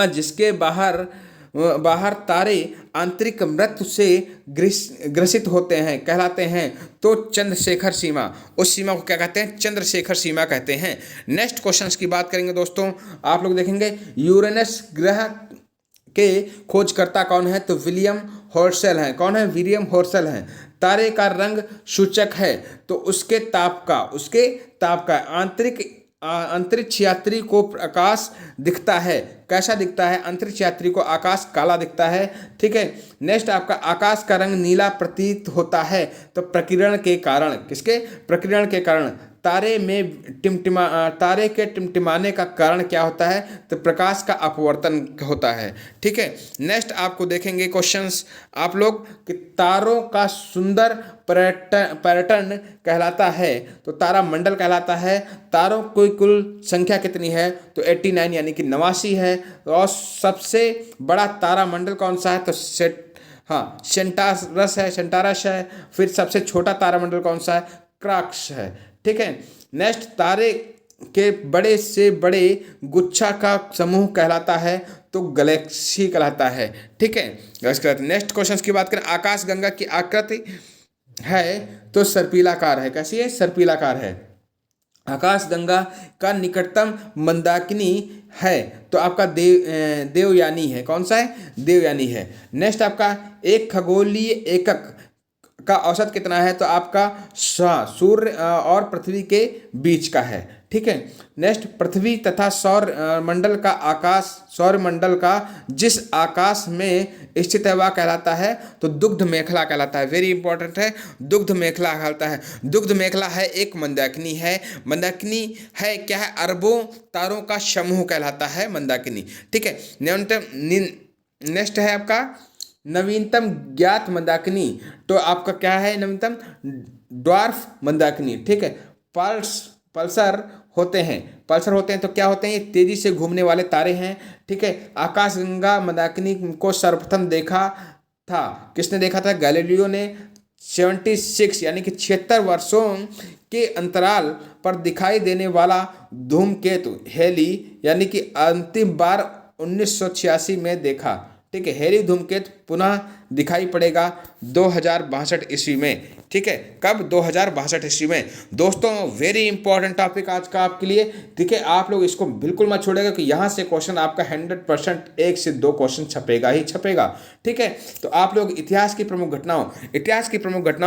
जिसके बाहर तारे आंतरिक मृत्यु से ग्रसित होते हैं कहलाते हैं तो चंद्रशेखर सीमा। उस सीमा को क्या कहते हैं? चंद्रशेखर सीमा कहते हैं। नेक्स्ट क्वेश्चंस की बात करेंगे दोस्तों आप लोग देखेंगे यूरेनस ग्रह के खोजकर्ता कौन है? तो विलियम हर्शल हैं। कौन है? विलियम हर्शल हैं। तारे का रंग सूचक है तो उसके ताप का अंतरिक्ष यात्री को प्रकाश दिखता है। कैसा दिखता है? अंतरिक्ष यात्री को आकाश काला दिखता है, ठीक है। नेक्स्ट आपका आकाश का रंग नीला प्रतीत होता है तो प्रकीर्णन के कारण। किसके? प्रकीर्णन के कारण। तारे के टिमटिमाने का कारण क्या होता है? तो प्रकाश का अपवर्तन होता है, ठीक है। नेक्स्ट आपको देखेंगे क्वेश्चंस आप लोग कि तारों का सुंदर पैटर्न कहलाता है तो तारा मंडल कहलाता है। तारों की कुल संख्या कितनी है? तो 89 यानी कि 89 है। और सबसे बड़ा तारा मंडल कौन सा है? तो सेंटारस है। फिर सबसे छोटा तारामंडल कौन सा है? क्राक्स है, ठीक है। नेक्स्ट तारे के बड़े से बड़े गुच्छा का समूह कहलाता है तो गैलेक्सी कहलाता है, ठीक है। नेक्स्ट क्वेश्चन की बात करें, आकाशगंगा की आकृति है तो सर्पिलाकार है। कैसी है? सर्पिलाकार है। आकाशगंगा का निकटतम मंदाकिनी है तो आपका देवयानी है। कौन सा है? देवयानी है। नेक्स्ट आपका एक खगोलीय एकक का औसत कितना है? तो आपका सूर्य और पृथ्वी के बीच का है, ठीक है। नेक्स्ट, पृथ्वी तथा सौर मंडल का जिस आकाश में स्थित है वह कहलाता है, तो दुग्ध मेखला कहलाता है। वेरी इंपॉर्टेंट है, दुग्ध मेखला कहलाता है। दुग्ध मेखला है एक मंदाकिनी है। मंदाकिनी है क्या है? अरबों तारों का समूह कहलाता है मंदाकिनी, ठीक है। नेक्स्ट है आपका नवीनतम ज्ञात मंदाकिनी, तो आपका क्या है नवीनतम? ड्वार्फ मंदाकिनी, ठीक है। पल्सर होते हैं तो क्या होते हैं? ये तेजी से घूमने वाले तारे हैं, ठीक है। आकाशगंगा मंदाकिनी को सर्वप्रथम देखा था, किसने देखा था? गैलीलियो ने 76 यानी कि 76 वर्षों के अंतराल पर दिखाई देने वाला धूमकेतु हेली यानी कि अंतिम बार 1986 में देखा, ठीक है। हेली धूमकेतु पुनः दिखाई पड़ेगा 2062 ईस्वी में, ठीक है। कब? 2062 ईस्वी में। दोस्तों वेरी इंपॉर्टेंट टॉपिक आज का आपके लिए, ठीक है। आप लोग इसको बिल्कुल मत छोड़ेगा कि यहाँ से क्वेश्चन आपका 100% 1 से 2 क्वेश्चन छपेगा ही छपेगा, ठीक है। तो आप लोग इतिहास की प्रमुख घटनाओं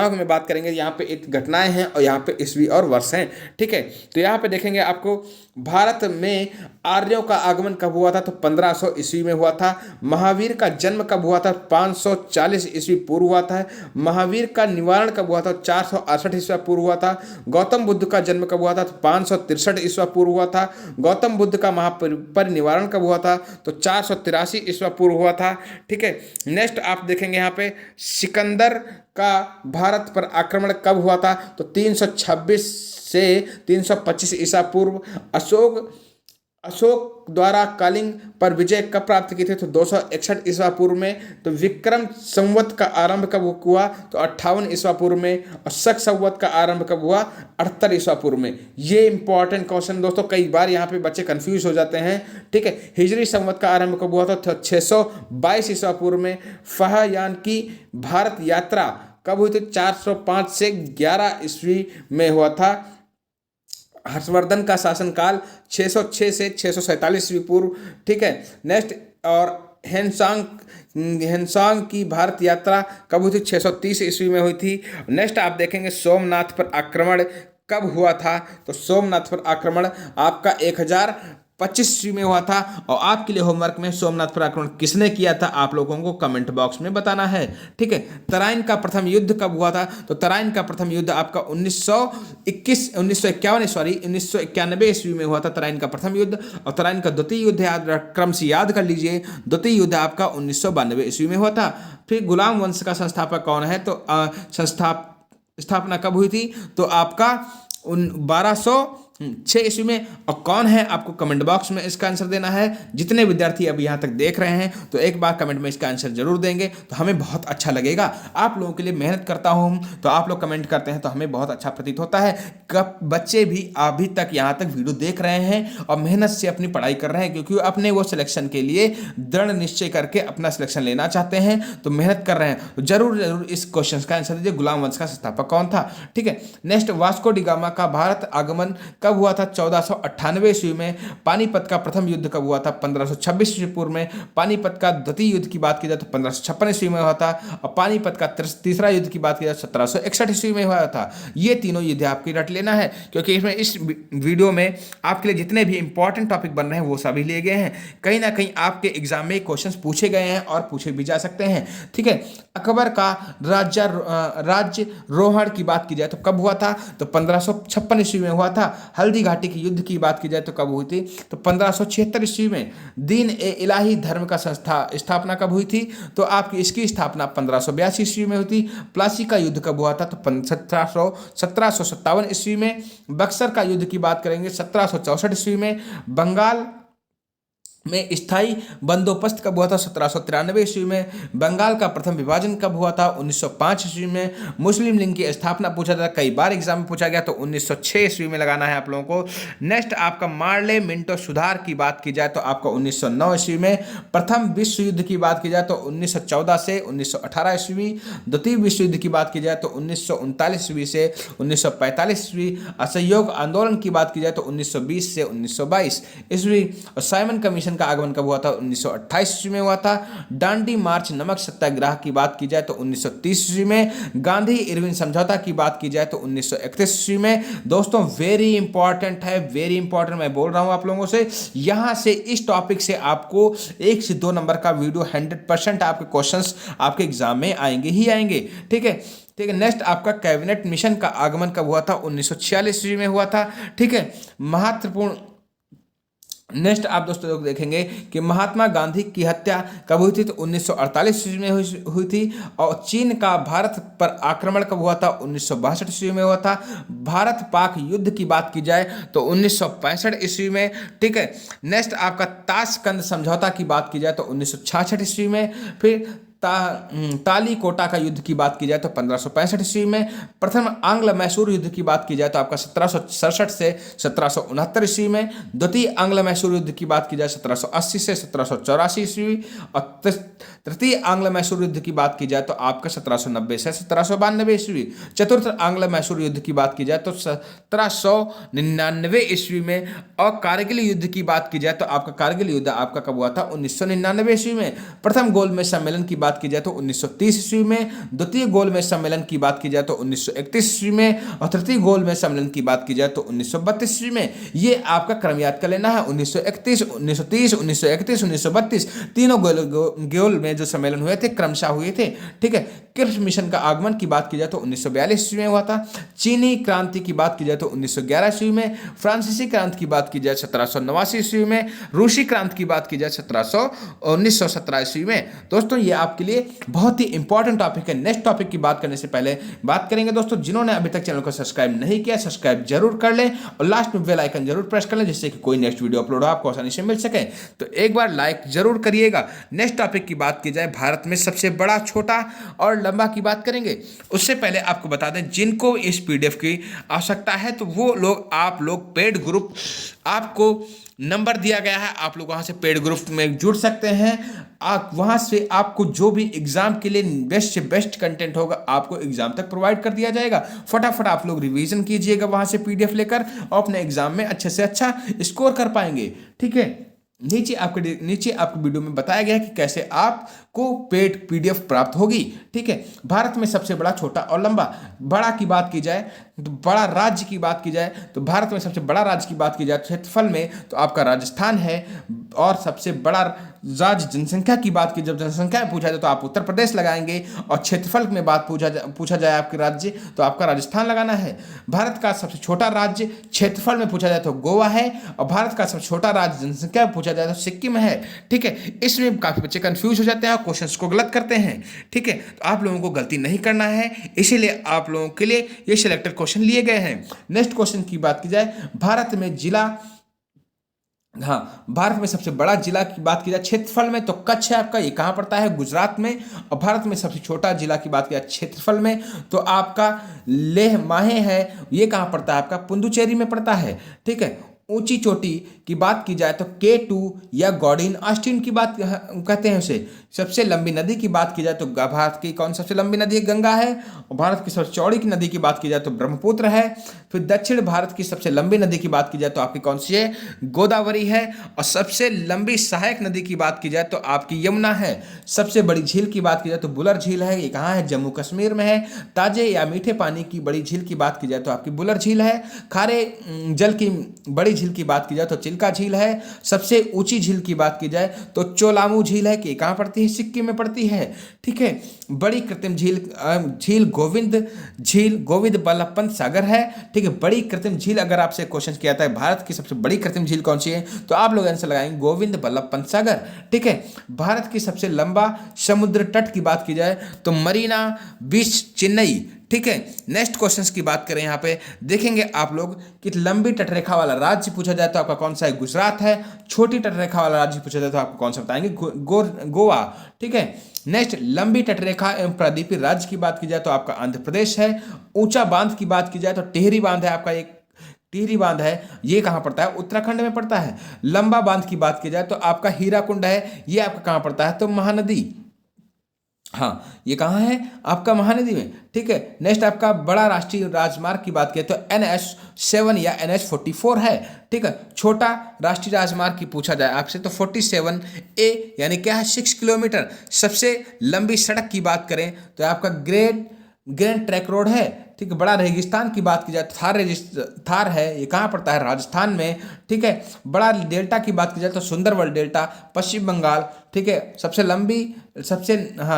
की मैं बात करेंगे। यहाँ पे एक घटनाएं हैं और यहाँ पे ईस्वी और वर्ष हैं, ठीक है। तो यहाँ पे देखेंगे आपको भारत में आर्यों का आगमन कब हुआ था, तो 1500 ईस्वी में हुआ था। महावीर का जन्म कब हुआ था? 540 ईस्वी पूर्व हुआ था। महावीर का निवारण कब हुआ था? 468 ईस्वी पूर्व हुआ था। गौतम बुद्ध का जन्म कब हुआ था? तो 563 ईस्वी पूर्व हुआ था। गौतम बुद्ध का महापरिनिर्वाण कब हुआ था? तो 483 ईस्वी पूर्व हुआ था, ठीक है। नेक्स्ट आप देखेंगे यहाँ पे सिकंदर का भारत पर आक्रमण कब हुआ था? तो 326 से 325 ईसा पूर्व। अशोक द्वारा कलिंग पर विजय कब प्राप्त की थी? तो 261 ईसा पूर्व में। तो विक्रम संवत का आरंभ कब हुआ? तो 58 ईसा पूर्व में। और शक संवत का आरंभ कब हुआ? 78 ईसा पूर्व में। ये इंपॉर्टेंट क्वेश्चन दोस्तों, कई बार यहाँ पे बच्चे कंफ्यूज हो जाते हैं, ठीक है। हिजरी संवत का आरंभ कब हुआ था? तो 622 ईसा पूर्व में। फाहयान की भारत यात्रा कब हुई थी? 405 से 11 ईस्वी में हुआ था। हर्षवर्धन का शासनकाल 606 से 647 ईस्वी पूर्व, ठीक है। नेक्स्ट, और हेनसांग की भारत यात्रा कब हुई थी? 630 ईस्वी में हुई थी। नेक्स्ट आप देखेंगे सोमनाथ पर आक्रमण कब हुआ था? तो सोमनाथ पर आक्रमण आपका 1025 ईस्वी में हुआ था। और आपके लिए होमवर्क में सोमनाथ पर आक्रमण किसने किया था आप लोगों को कमेंट बॉक्स में बताना है, ठीक है। तराइन का प्रथम युद्ध कब हुआ था? तो तराइन का प्रथम युद्ध आपका 1991 ईस्वी में हुआ था तराइन का प्रथम युद्ध। और तराइन का द्वितीय युद्ध क्रम से याद कर लीजिए। द्वितीय युद्ध आपका 1992 ईस्वी में हुआ था। फिर गुलाम वंश का संस्थापक कौन है? तो स्थापना कब हुई थी? तो आपका 1206 ईस्वी में। और कौन है आपको कमेंट बॉक्स में इसका आंसर देना है। जितने विद्यार्थी अभी यहाँ तक देख रहे हैं तो एक बार कमेंट में इसका आंसर जरूर देंगे तो हमें बहुत अच्छा लगेगा। आप लोगों के लिए मेहनत करता हूँ तो आप लोग कमेंट करते हैं तो हमें बहुत अच्छा प्रतीत होता है। कब बच्चे भी अभी तक यहाँ तक वीडियो देख रहे हैं और मेहनत से अपनी पढ़ाई कर रहे हैं क्योंकि अपने वो सिलेक्शन के लिए दृढ़ निश्चय करके अपना सिलेक्शन लेना चाहते हैं तो मेहनत कर रहे हैं, तो जरूर जरूर इस क्वेश्चन का आंसर दीजिए। गुलाम वंश का संस्थापक कौन था, ठीक है। नेक्स्ट, वास्को डी गामा का भारत आगमन कब हुआ था? 1498 ईस्वी में। पानीपत का प्रथम युद्ध कब हुआ था? 1526 ईस्वी पूर्व में। पानीपत का द्वितीय युद्ध की बात की जाए तो 1556 ईस्वी में हुआ था। और पानीपत का तीसरा युद्ध की बात की जाए 1761 ईस्वी में हुआ था। ये तीनों युद्ध आपकी रट लेना है क्योंकि इसमें इस वीडियो में आपके लिए जितने भी इंपॉर्टेंट टॉपिक बन रहे हैं वो सभी लिए गए हैं। कहीं ना कहीं आपके एग्जाम में क्वेश्चन पूछे गए हैं और पूछे भी जा सकते हैं, ठीक है। अकबर का राज्यारोहण की बात की जाए तो कब हुआ था? तो 1556 ईस्वी में हुआ था। हल्दी घाटी की युद्ध की बात की जाए तो कब हुई थी? तो 1576 ईस्वी में। दीन ए इलाही धर्म का स्थापना कब हुई थी? तो आपकी इसकी स्थापना 1582 ईस्वी में हुई थी। प्लासी का युद्ध कब हुआ था? तो 1757 ईस्वी में। बक्सर का युद्ध की बात करेंगे 1764 ईस्वी में। बंगाल में स्थायी बंदोबस्त कब हुआ था? 1793 ईस्वी में। बंगाल का प्रथम विभाजन कब हुआ था? 1905 ईस्वी में। मुस्लिम लीग की स्थापना पूछा था, कई बार एग्जाम में पूछा गया, तो 1906 ईस्वी में लगाना है आप लोगों को। नेक्स्ट आपका मार्ले मिंटो सुधार की बात की जाए तो आपका 1909 ईस्वी में। प्रथम विश्व युद्ध की बात की जाए तो 1914 से 1918 ईस्वी। द्वितीय विश्व युद्ध की बात की जाए तो 1939 ईस्वी से 1945 ईस्वी। असहयोग आंदोलन की बात की जाए तो 1920 से 1922 ईस्वी। और साइमन कमीशन मिशन का आगमन कब हुआ था? 1928 ईस्वी में हुआ था। डांडी मार्च नमक सत्याग्रह की बात की जाए तो 1930 ईस्वी में। गांधी इरविन समझौता की बात की जाए तो 1931 ईस्वी में। दोस्तों वेरी इंपॉर्टेंट है, वेरी इंपॉर्टेंट मैं बोल रहा हूं आप लोगों से। यहां से इस टॉपिक से आपको 1 से 2 नंबर का वीडियो 100% आपके क्वेश्चंस आपके एग्जाम में आएंगे ही आएंगे। ठीक है, ठीक है। नेक्स्ट आपका कैबिनेट मिशन का आगमन कब हुआ था? 1946 ईस्वी में हुआ था। ठीक है, महत्वपूर्ण। नेक्स्ट आप दोस्तों लोग देखेंगे कि महात्मा गांधी की हत्या कब हुई थी? तो 1948 ईस्वी में हुई थी। और चीन का भारत पर आक्रमण कब हुआ था? 1962 ईस्वी में हुआ था। भारत पाक युद्ध की बात की जाए तो 1965 ईस्वी में। ठीक है, नेक्स्ट आपका ताशकंद समझौता की बात की जाए तो 1966 ईस्वी में। फिर ताली कोटा का युद्ध की बात की जाए तो 1565 ईस्वी में। प्रथम आंग्ल मैसूर युद्ध की बात की जाए तो आपका 1767 से 1769 ईस्वी में। द्वितीय आंग्ल मैसूर युद्ध की बात की जाए 1780 से 1784 ईस्वी। और तृतीय आंग्ल मैसूर युद्ध की बात की जाए तो आपका 1790 से 1792 ईस्वी। चतुर्थ आंग्ल मैसूर युद्ध की बात की जाए तो 1799 ईस्वी में। और कारगिल युद्ध की बात की जाए तो आपका कारगिल युद्ध आपका कब हुआ था? 1999 ईस्वी में। प्रथम गोलमेज सम्मेलन की बात की जाए तो 1930 ईस्वी में। द्वितीय गोलमेज सम्मेलन की बात की जाए तो 1931 ईस्वी में। और तृतीय गोलमेज सम्मेलन की बात की जाए तो 1932 ईस्वी में। ये आपका क्रम याद कर लेना है। 1931, 1930, 1931, 1932 तीनों गोल में जो सम्मेलन हुए थे क्रमशः हुए थे। ठीक है, किर्स मिशन का आगमन की बात की जाए तो 1942 ईस्वी में हुआ था। चीनी क्रांति की बात की जाए तो 1911 ईस्वी में। फ्रांसीसी क्रांति की बात की जाए 1789 ईस्वी में। रूसी क्रांति की बात की जाए 1917 ईस्वी में। दोस्तों ये आपके लिए बहुत ही इंपॉर्टेंट टॉपिक है। नेक्स्ट टॉपिक की बात करने से पहले बात करेंगे दोस्तों, जिन्होंने अभी तक चैनल को सब्सक्राइब नहीं किया सब्सक्राइब जरूर कर लें और लास्ट में बेल आइकन जरूर प्रेस कर लें, जिससे कि कोई नेक्स्ट वीडियो अपलोड हो आपको आसानी से मिल सके। तो एक बार लाइक जरूर करिएगा। नेक्स्ट टॉपिक की बात की जाए, भारत में सबसे बड़ा, छोटा और लंबा की बात करेंगे। उससे पहले आपको बता दें, जिनको इस पीडीएफ की आवश्यकता है तो वो लोग, आप लोग पेड ग्रुप, आपको नंबर दिया गया है, आप लोग वहां से पेड ग्रुप में जुड़ सकते हैं। आप वहां से आपको जो भी एग्जाम के लिए बेस्ट से बेस्ट कंटेंट होगा आपको एग्जाम तक प्रोवाइड कर दिया जाएगा। फटाफट आप लोग रिवीजन कीजिएगा वहां से पीडीएफ लेकर और अपने एग्जाम में अच्छे से अच्छा स्कोर कर पाएंगे। ठीक है, नीचे आपको वीडियो में बताया गया है कि कैसे आपको पेड पीडीएफ प्राप्त होगी। ठीक है, भारत में सबसे बड़ा, छोटा और लंबा। बड़ा की बात की जाए तो बड़ा राज्य की बात की जाए तो भारत में सबसे बड़ा राज्य की बात की जाए क्षेत्रफल में तो आपका राजस्थान है। और सबसे बड़ा राज्य जनसंख्या की बात की, जब जनसंख्या में पूछा जाए तो आप उत्तर प्रदेश लगाएंगे। और क्षेत्रफल में बात पूछा जाए आपके राज्य तो आपका राजस्थान लगाना है। भारत का सबसे छोटा राज्य क्षेत्रफल में पूछा जाए तो गोवा है। और भारत का सबसे छोटा राज्य जनसंख्या में पूछा जाए तो सिक्किम है। ठीक है, इसमें काफी बच्चे कंफ्यूज हो जाते हैं और क्वेश्चंस को गलत करते हैं। ठीक है, तो आप लोगों को गलती नहीं करना है, इसीलिए आप लोगों के लिए ये सिलेक्टेड क्वेश्चन लिए गए हैं। नेक्स्ट क्वेश्चन की बात की जाए, भारत में सबसे बड़ा जिला की बात की जाए क्षेत्रफल में तो कच्छ है आपका, ये कहाँ पड़ता है? गुजरात में। और भारत में सबसे छोटा जिला की बात की जाए क्षेत्रफल में तो आपका लेह माहे है, ये कहाँ पड़ता है? आपका पुडुचेरी में पड़ता है। ठीक है, ऊंची चोटी की बात की जाए तो K2 या गॉर्डन ऑस्टिन की बात कहते हैं उसे। सबसे लंबी नदी की बात की जाए तो भारत की कौन सबसे लंबी नदी? गंगा है। और भारत की सबसे चौड़ी की नदी की बात की जाए तो ब्रह्मपुत्र है। फिर दक्षिण भारत की सबसे लंबी नदी की बात की जाए तो आपकी कौन सी है? गोदावरी है। और सबसे लंबी सहायक नदी की बात की जाए तो आपकी यमुना है। सबसे बड़ी झील की बात की जाए तो बुलर झील है, ये कहाँ है? जम्मू कश्मीर में है। ताजे या मीठे पानी की बड़ी झील की बात की जाए तो आपकी बुलर झील है। खारे जल की बड़ी झील की बात की जाए तो चिल्का झील है। सबसे ऊंची झील की बात की जाए तो चोलामू झील है, कि कहां पड़ती है? सिक्किम में पड़ती है। ठीक है, बड़ी कृत्रिम झील गोविंद बल्लभ पंत सागर है। ठीक है, बड़ी कृत्रिम झील अगर आपसे क्वेश्चन किया था भारत की सबसे बड़ी कृत्रिम झील कौन सी है तो आप लोग आंसर लगाएंगे गोविंद बल्लभ पंत सागर। ठीक है, भारत की सबसे लंबा समुद्र तट की बात की जाए तो मरीना बीच चेन्नई। ठीक है, नेक्स्ट क्वेश्चंस की बात करें, यहाँ पे देखेंगे आप लोग कि लंबी तटरेखा वाला राज्य पूछा जाए तो आपका कौन सा है? गुजरात है। छोटी तटरेखा वाला राज्य पूछा जाए तो आपको कौन सा बताएंगे? गोवा। ठीक है, नेक्स्ट लंबी तटरेखा एवं प्रायद्वीपीय राज्य की बात की जाए तो आपका आंध्र प्रदेश है। ऊंचा बांध की बात की जाए तो टिहरी बांध है आपका, एक टिहरी बांध है, ये कहाँ पड़ता है? उत्तराखंड में पड़ता है। लंबा बांध की बात की जाए तो आपका हीराकुंड है, ये आपका कहाँ पड़ता है? तो महानदी। हाँ, ये कहाँ है? आपका महानदी में। ठीक है, नेक्स्ट आपका बड़ा राष्ट्रीय राजमार्ग की बात करें तो NH7 या NH44 है। ठीक है, छोटा राष्ट्रीय राजमार्ग की पूछा जाए आपसे तो 47A यानी क्या है 6 किलोमीटर। सबसे लंबी सड़क की बात करें तो आपका ग्रैंड ट्रैक रोड है। ठीक है, बड़ा रेगिस्तान की बात की जाए तो थार है, ये कहाँ पड़ता है? राजस्थान में। ठीक है, बड़ा डेल्टा की बात की जाए तो सुंदरबन डेल्टा, पश्चिम बंगाल। ठीक है, सबसे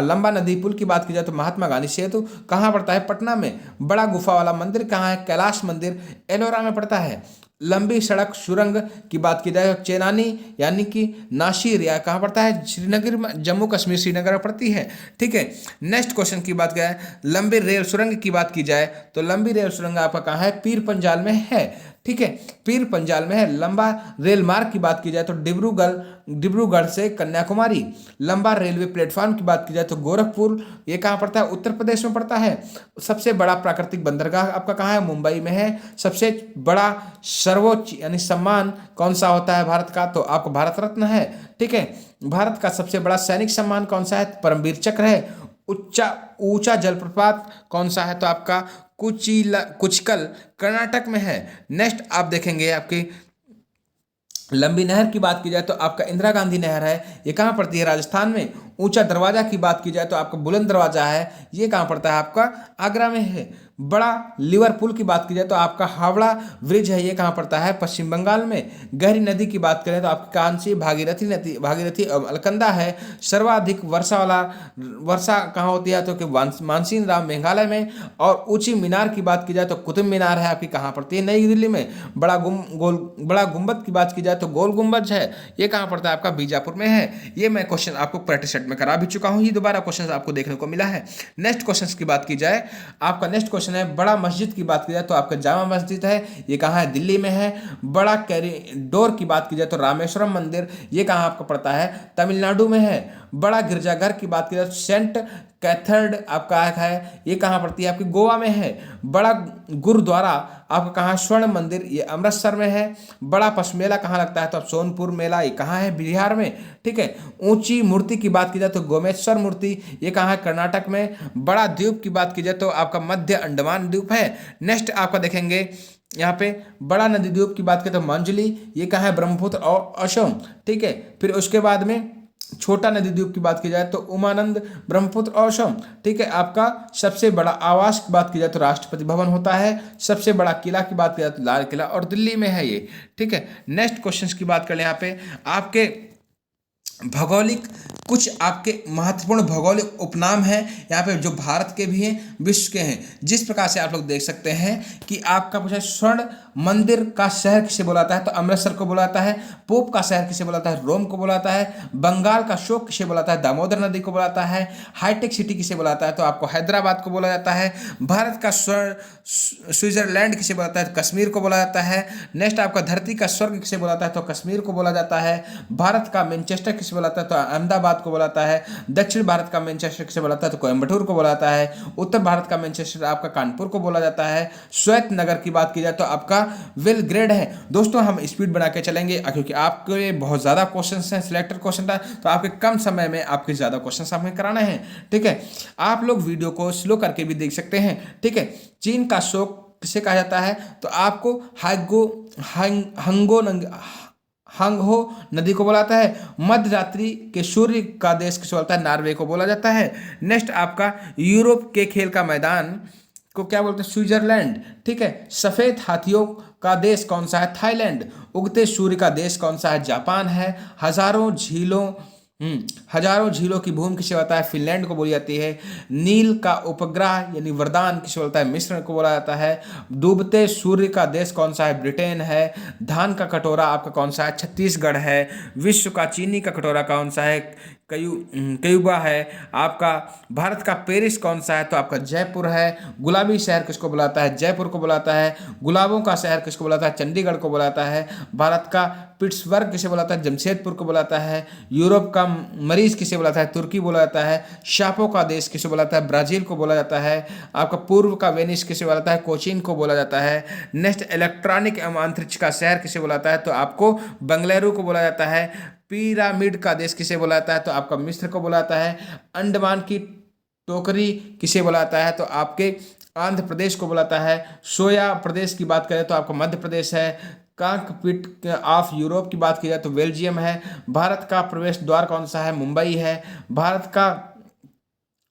लंबा नदी पुल की बात की जाए तो महात्मा गांधी सेतु कहाँ पड़ता है? पटना में। बड़ा गुफा वाला मंदिर कहाँ है? कैलाश मंदिर एलोरा में पड़ता है। लंबी सड़क सुरंग की बात की जाए तो चेनानी यानी कि नासिर या कहाँ पड़ता है? श्रीनगर में, जम्मू कश्मीर श्रीनगर में पड़ती है। ठीक है, नेक्स्ट क्वेश्चन की बात करें, लंबी रेल सुरंग की बात की जाए तो लंबी रेल सुरंग आपका कहाँ है? पीर पंजाल में है। ठीक है, पीर पंजाल में है। लंबा रेल मार्ग की बात की जाए तो डिब्रूगढ़ से कन्याकुमारी। लंबा रेलवे प्लेटफॉर्म की बात की जाए तो गोरखपुर, ये कहाँ पड़ता है? उत्तर प्रदेश में पड़ता है। सबसे बड़ा प्राकृतिक बंदरगाह आपका कहाँ है? मुंबई में है। सबसे बड़ा सर्वोच्च यानी सम्मान कौन सा होता है भारत का? तो आपको भारत रत्न है। ठीक है, भारत का सबसे बड़ा सैनिक सम्मान कौन सा है? परमवीर चक्र है। ऊंचा जलप्रपात कौन सा है? तो आपका कुचकल कर्नाटक में है। नेक्स्ट आप देखेंगे आपकी लंबी नहर की बात की जाए तो आपका इंदिरा गांधी नहर है, ये कहाँ पड़ती है? राजस्थान में। ऊंचा दरवाजा की बात की जाए तो आपका बुलंद दरवाजा है, ये कहाँ पड़ता है? आपका आगरा में है। बड़ा लिवर पुल की बात की जाए तो आपका हावड़ा ब्रिज है, ये कहाँ पड़ता है? पश्चिम बंगाल में। गहरी नदी की बात करें तो आपकी कांसी भागीरथी अलकनंदा है। सर्वाधिक वर्षा कहाँ होती है? तो कि मानसीन राम मेघालय में। और ऊंची मीनार की बात की जाए तो कुतुब मीनार है, आपकी कहाँ पड़ती है? नई दिल्ली में। बड़ा गुंबद की बात की जाए तो गोल गुंबज है, ये कहाँ पड़ता है? आपका बीजापुर में है। ये मैं क्वेश्चन आपको प्रैक्टिस सेट में करा भी चुका हूँ, ये दोबारा क्वेश्चन आपको देखने को मिला है। नेक्स्ट क्वेश्चन की बात की जाए, आपका नेक्स्ट क्वेश्चन है बड़ा मस्जिद की बात की जाए तो आपका जामा मस्जिद है, ये कहाँ है? दिल्ली में है। बड़ा कैरिडोर की बात की जाए तो रामेश्वरम मंदिर, ये कहाँ आपका पड़ता है? तमिलनाडु में है। बड़ा गिरजाघर की बात की जाए तो सेंट कैथर्ड आपका है, ये कहाँ पड़ती है? आपकी गोवा में है। बड़ा गुरुद्वारा आपका कहाँ? स्वर्ण मंदिर, ये अमृतसर में है। बड़ा पशु मेला कहाँ लगता है? तो अब सोनपुर मेला, ये कहाँ है? बिहार में। ठीक है, ऊंची मूर्ति की बात की जाए तो गोमेश्वर मूर्ति, ये कहाँ है? कर्नाटक में। बड़ा द्वीप की बात की जाए तो आपका मध्य अंडमान द्वीप है। नेक्स्ट आपका देखेंगे यहाँ पे बड़ा नदी द्वीप की बात करें तो मंजली, ये कहाँ है? ब्रह्मपुत्र और असम। ठीक है, फिर उसके बाद में छोटा नदी द्वीप की बात की जाए तो उमानंद, ब्रह्मपुत्र और असम। ठीक है, आपका सबसे बड़ा आवास की बात की जाए तो राष्ट्रपति भवन होता है। सबसे बड़ा किला की बात की जाए तो लाल किला और दिल्ली में है ये। ठीक है, नेक्स्ट क्वेश्चन की बात करें यहाँ पे आपके भौगोलिक कुछ आपके महत्वपूर्ण भौगोलिक उपनाम हैं यहाँ पे जो भारत के भी हैं, विश्व के हैं। जिस प्रकार से आप लोग देख सकते हैं कि आपका पूछा स्वर्ण मंदिर का शहर किसे बोला जाता है? तो अमृतसर को बोला जाता है। पोप का शहर किसे बोला जाता है? रोम को बोला जाता है। बंगाल का शोक किसे बोला जाता है? दामोदर नदी को बोला जाता है। हाईटेक सिटी किसे बोला जाता है? तो आपको हैदराबाद को बोला जाता है। भारत का स्विट्जरलैंड किसे बोला जाता है? कश्मीर को बोला जाता है। नेक्स्ट आपका धरती का स्वर्ग किसे बोला जाता है? तो कश्मीर को बोला जाता है। भारत का मैनचेस्टर किसे बोला जाता है? तो अहमदाबाद को बोला जाता है। दक्षिण भारत का मैनचेस्टर किसे बोला जाता है? तो कोयम्बटूर को बोला जाता है। उत्तर भारत का मैनचेस्टर आपका कानपुर को बोला जाता है। श्वेत नगर की बात की जाए तो आपका बेलग्रेड है। दोस्तों हम स्पीड बना के चलेंगे क्योंकि आपके बहुत ज़्यादा क्वेश्चन हैं, सिलेक्टेड क्वेश्चन था, तो आपके कम समय में आपके ज़्यादा क्वेश्चन हमें कराने हैं। ठीक है, आप लोग वीडियो को स्लो करके भी देख सकते हैं। ठीक है, चीन का शोक किसे कहा जाता है? तो आपको हांगहो नदी को बोला जाता है। मध्य रात्रि के सूर्य का देश किसे बोलता है? नॉर्वे को बोला जाता है। नेक्स्ट आपका यूरोप के खेल का मैदान को क्या बोलते हैं? स्विट्जरलैंड। ठीक है, सफेद हाथियों का देश कौन सा है? थाईलैंड। उगते सूर्य का देश कौन सा है? जापान है। हजारों झीलों की भूमि किसे बोलता है? फिनलैंड को बोली जाती है। नील का उपग्रह यानी वरदान किसे बोलता है? मिस्र को बोला जाता है। डूबते सूर्य का देश कौन सा है? ब्रिटेन है। धान का कटोरा आपका कौन सा है? छत्तीसगढ़ है। विश्व का चीनी का कटोरा कौन सा है? क्यूबा है। आपका भारत का पेरिस कौन सा है? तो आपका जयपुर है। गुलाबी शहर किसको बुलाता है? जयपुर को बुलाता है। गुलाबों का शहर किसको बुलाता है? चंडीगढ़ को बुलाता है। भारत का पिट्सबर्ग किसे बुलाता है? जमशेदपुर को बुलाता है। यूरोप का मरीज किसे बुलाता है? तुर्की बोला जाता है। शापों का देश किसे बुलाता है? ब्राजील को बोला जाता है। आपका पूर्व का वेनिस किसे बुलाता है? कोचीन को बोला जाता है। नेक्स्ट इलेक्ट्रॉनिक एवं अंतरिक्ष का शहर किसे बुलाता है? तो आपको बेंगलुरु को बोला जाता है। पिरामिड का देश किसे बोला जाता है? तो आपका मिस्र को बोला जाता है। अंडमान की टोकरी किसे बुलाता है, तो आपके आंध्र प्रदेश को बुलाता है। सोया प्रदेश की बात करें तो आपका मध्य प्रदेश है। कॉकपिट ऑफ यूरोप की बात की जाए तो बेल्जियम है। भारत का प्रवेश द्वार कौन सा है, मुंबई है। भारत का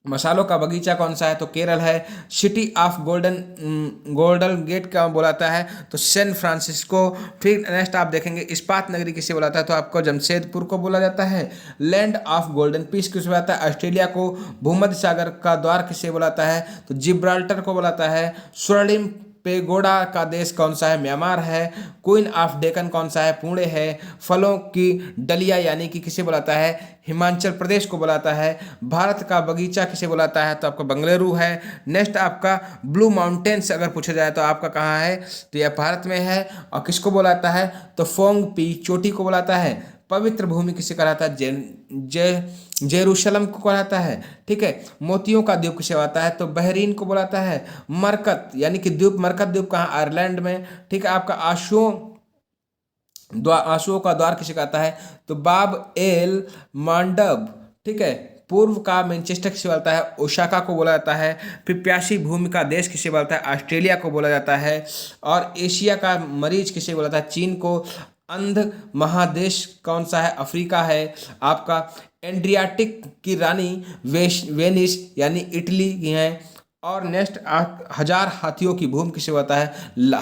मसालों का बगीचा कौन सा है, तो केरल है। सिटी ऑफ गोल्डन गेट का बुलाता है, तो सैन फ्रांसिस्को। फिर नेक्स्ट आप देखेंगे इस्पात नगरी किसे बुलाता है, तो आपको जमशेदपुर को बोला जाता है। लैंड ऑफ गोल्डन पीस किसे बुलाता है, ऑस्ट्रेलिया को। भूमध्य सागर का द्वार किसे बुलाता है, तो जिब्राल्टर को बुलाता है। स्वर्णिम पेगोडा का देश कौन सा है, म्यांमार है। क्वीन ऑफ डेक्कन कौन सा है, पुणे है। फलों की डलिया यानी कि किसे बुलाता है, हिमाचल प्रदेश को बुलाता है। भारत का बगीचा किसे बुलाता है, तो आपका बेंगलुरु है। नेक्स्ट आपका ब्लू माउंटेन्स अगर पूछा जाए तो आपका कहाँ है, तो यह भारत में है। और किसको बुलाता है, तो फोंग पी चोटी को बुलाता है। पवित्र भूमि किसे कहलाता है, जेरूशलम को कहलाता है। ठीक है। मोतियों का द्वीप किसे बुलाता है, तो बहरीन को बुलाता है। मरकत यानी कि द्वीप, मरकत द्वीप कहाँ, आयरलैंड में। ठीक है। आपका आंसुओं का द्वार किसे कहता है, तो बाब एल मांडब। ठीक है। पूर्व का मैनचेस्टर किसे बोलता है, ओसाका को बोला जाता है। फिर प्यासी भूमि का देश किसे बोलता है, ऑस्ट्रेलिया को बोला जाता है। और एशिया का मरीज किसे बोला है, चीन को। अंध महादेश कौन सा है, अफ्रीका है। आपका एड्रियाटिक की रानी वेनिस यानी इटली की है। और नेक्स्ट हजार हाथियों की भूमि किसे होता है,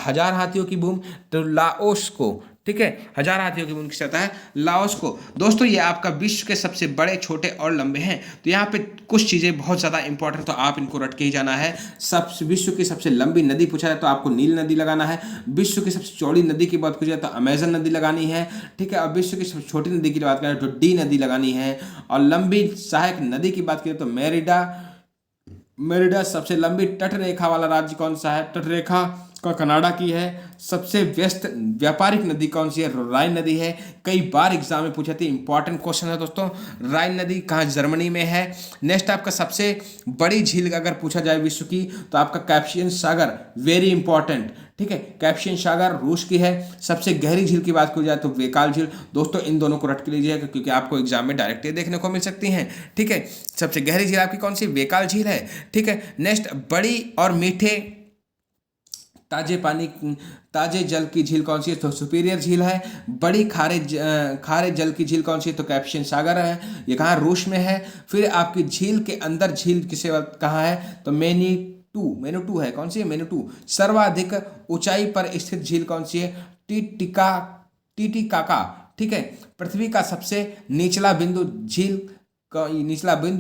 हजार हाथियों की भूमि, तो लाओस को। ठीक है। हजार हाथियों की भूमि किसे होता है, लाओस को। दोस्तों ये आपका विश्व के सबसे बड़े, छोटे और लंबे हैं। तो यहाँ पे कुछ चीज़ें बहुत ज़्यादा इंपॉर्टेंट, तो आप इनको रट के ही जाना है। विश्व की सबसे लंबी नदी पूछा जाए तो आपको नील नदी लगाना है। विश्व की सबसे चौड़ी नदी की बात की जाए तो अमेजन नदी लगानी है। ठीक है। अब विश्व की सबसे छोटी नदी की बात करें तो डी नदी लगानी है। और लंबी सहायक नदी की बात करें तो मेरिडा। सबसे लंबी तट रेखा वाला राज्य कौन सा है, तट रेखा का कनाडा की है। सबसे व्यस्त व्यापारिक नदी कौन सी है, राइन नदी है। कई बार एग्जाम में पूछे थे, इंपॉर्टेंट क्वेश्चन है दोस्तों। राइन नदी कहाँ, जर्मनी में है। नेक्स्ट आपका सबसे बड़ी झील अगर पूछा जाए विश्व की तो आपका कैस्पियन सागर, वेरी इंपॉर्टेंट। ठीक है। कैस्पियन सागर रूस की है। सबसे गहरी झील की बात की जाए तो बेकाल झील। दोस्तों इन दोनों को रट के लीजिएगा क्योंकि आपको एग्जाम में डायरेक्ट देखने को मिल सकती हैं। ठीक है। सबसे गहरी झील आपकी कौन सी, बेकाल झील है। ठीक है। नेक्स्ट बड़ी और मीठे ताजे जल की झील कौन सी है, तो सुपीरियर झील है। बड़ी खारे जल की झील कौन सी है, तो कैस्पियन सागर है। ये कहाँ, रूस में है। फिर आपकी झील के अंदर झील किसे कहाँ है, तो मेनुटू है। कौन सी है, मेनुटू। सर्वाधिक ऊंचाई पर स्थित झील कौन सी है, टीटीकाका। ठीक है। पृथ्वी का सबसे निचला बिंदु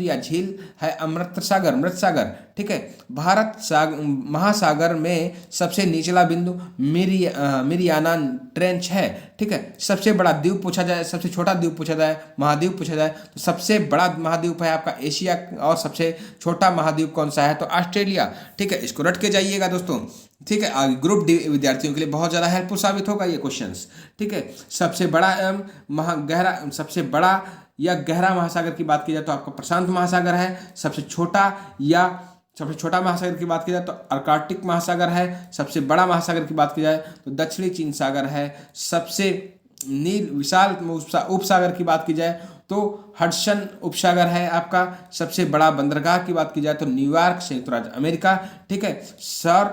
या झील है मृत सागर। ठीक है। महासागर में सबसे निचला बिंदु मिरियाना ट्रेंच है। ठीक है। सबसे बड़ा द्वीप पूछा जाए, सबसे छोटा द्वीप पूछा जाए, महाद्वीप पूछा जाए तो सबसे बड़ा महाद्वीप है आपका एशिया। और सबसे छोटा महाद्वीप कौन सा है, तो ऑस्ट्रेलिया। ठीक है। इसको रट के जाइएगा दोस्तों। ठीक है। आगे ग्रुप डी विद्यार्थियों के लिए बहुत ज़्यादा हेल्पफुल साबित होगा ये क्वेश्चंस। ठीक है। सबसे बड़ा या गहरा महासागर की बात की जाए तो आपका प्रशांत महासागर है। सबसे छोटा महासागर की बात की जाए तो अर्कटिक महासागर है। सबसे बड़ा महासागर की बात की जाए तो दक्षिणी चीन सागर है। सबसे विशाल उपसागर की बात की जाए तो हडसन उपसागर है आपका। सबसे बड़ा बंदरगाह की बात की जाए तो न्यूयॉर्क, संयुक्त राज्य अमेरिका। ठीक है।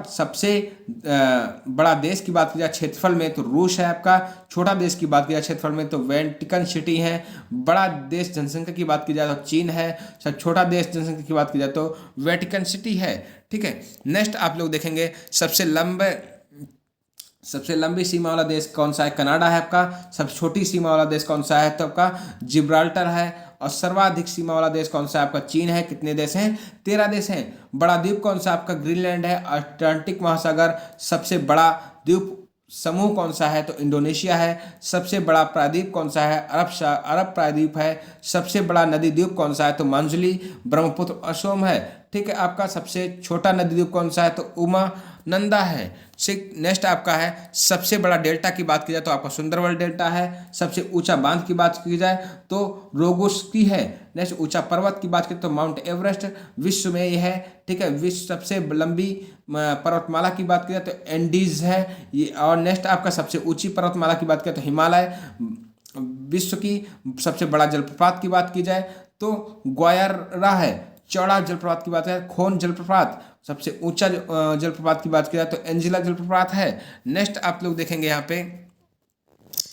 सबसे बड़ा देश की बात की जाए क्षेत्रफल में तो रूस है आपका। छोटा देश की बात की जाए क्षेत्रफल में तो वेटिकन सिटी है। बड़ा देश जनसंख्या की बात की जाए तो चीन है। सब छोटा देश जनसंख्या की बात की जाए तो वेटिकन सिटी है। ठीक है। नेक्स्ट आप लोग देखेंगे सबसे लंबी सीमा वाला देश कौन सा है, कनाडा है आपका। सबसे छोटी सीमा वाला देश कौन सा है, तो आपका जिब्राल्टर है। और सर्वाधिक सीमा वाला देश कौन सा है, आपका चीन है। कितने देश हैं, 13 देश हैं। बड़ा द्वीप कौन सा आपका, ग्रीनलैंड है। अटलांटिक महासागर। सबसे बड़ा द्वीप समूह कौन सा है, तो इंडोनेशिया है। सबसे बड़ा प्रायद्वीप कौन सा है, अरब प्रायद्वीप है। सबसे बड़ा नदी द्वीप कौन सा है, तो मांजुली, ब्रह्मपुत्र, असोम है। ठीक है। आपका सबसे छोटा नदी द्वीप कौन सा है, तो उमानंदा है। नेक्स्ट आपका है सबसे बड़ा डेल्टा की बात की जाए तो आपका सुंदरबन डेल्टा है। सबसे ऊंचा बांध की बात की जाए तो रोगोस्की है। नेक्स्ट ऊंचा पर्वत की बात करें तो माउंट एवरेस्ट विश्व में ये है। ठीक है। विश्व सबसे लंबी पर्वतमाला की बात की जाए तो एंडीज है ये। और नेक्स्ट आपका सबसे ऊंची पर्वतमाला की बात करें तो हिमालय। विश्व की सबसे बड़ा जलप्रपात की बात की जाए तो ग्वायरा है। चौड़ा जलप्रपात की बात करें, खोन जलप्रपात, सबसे ऊंचा जलप्रपात की बात की जाए तो एंजिला जलप्रपात है। नेक्स्ट आप लोग देखेंगे यहाँ पे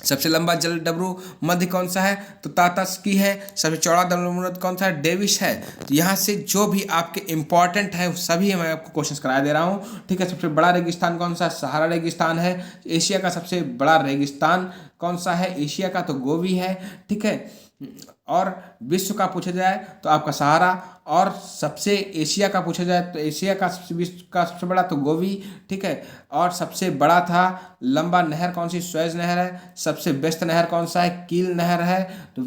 सबसे लंबा जल डमरू मध्य कौन सा है, तो तातास्की है। सबसे चौड़ा डमरू मध्य कौन सा है, डेविस है। तो यहाँ से जो भी आपके इंपॉर्टेंट है सभी मैं आपको क्वेश्चंस करा दे रहा हूँ, ठीक है। सबसे बड़ा रेगिस्तान कौन सा है, सहारा रेगिस्तान है। एशिया का सबसे बड़ा रेगिस्तान कौन सा है, एशिया का तो गोबी है, ठीक है। और विश्व का पूछा जाए तो आपका सहारा, और सबसे एशिया का पूछा जाए तो एशिया का विश्व का सबसे बड़ा तो गोबी, ठीक है। और सबसे बड़ा था लंबा नहर कौन सी, सुएज नहर है। सबसे व्यस्त नहर कौन सा है, कील नहर है। तो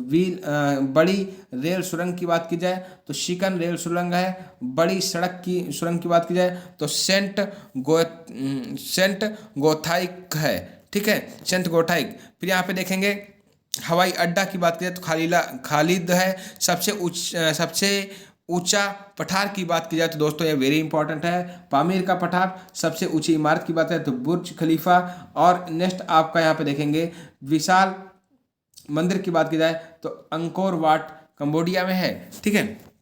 बड़ी रेल सुरंग की बात की जाए तो शिकन रेल सुरंग है। बड़ी सड़क की सुरंग की बात की जाए तो सेंट गोथाइक है, ठीक है, सेंट गोथाइक। फिर यहाँ पे देखेंगे हवाई अड्डा की बात करें तो खालिद है। सबसे ऊंचा पठार की बात की जाए तो दोस्तों ये वेरी इंपॉर्टेंट है, पामीर का पठार। सबसे ऊंची इमारत की बात करें तो बुर्ज खलीफा। और नेक्स्ट आपका यहाँ पे देखेंगे विशाल मंदिर की बात की जाए तो अंकोर वाट कंबोडिया में है, ठीक है।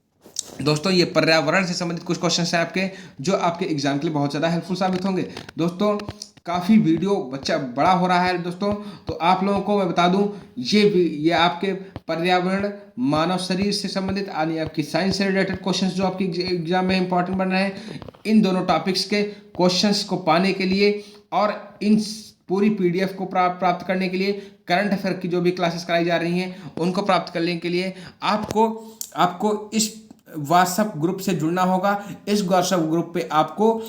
दोस्तों ये पर्यावरण से संबंधित कुछ क्वेश्चन हैं आपके, जो आपके एग्जाम के लिए बहुत ज़्यादा हेल्पफुल साबित होंगे। दोस्तों काफ़ी वीडियो बच्चा बड़ा हो रहा है दोस्तों, तो आप लोगों को मैं बता दूं ये आपके पर्यावरण, मानव शरीर से संबंधित यानी आपकी साइंस से रिलेटेड क्वेश्चंस जो आपकी एग्जाम में इंपॉर्टेंट बन रहे हैं, इन दोनों टॉपिक्स के क्वेश्चंस को पाने के लिए और इन पूरी पीडीएफ को प्राप्त करने के लिए, करंट अफेयर की जो भी क्लासेस कराई जा रही हैं उनको प्राप्त करने के लिए आपको इस व्हाट्सएप ग्रुप से जुड़ना होगा। इस व्हाट्सएप ग्रुप पे आपको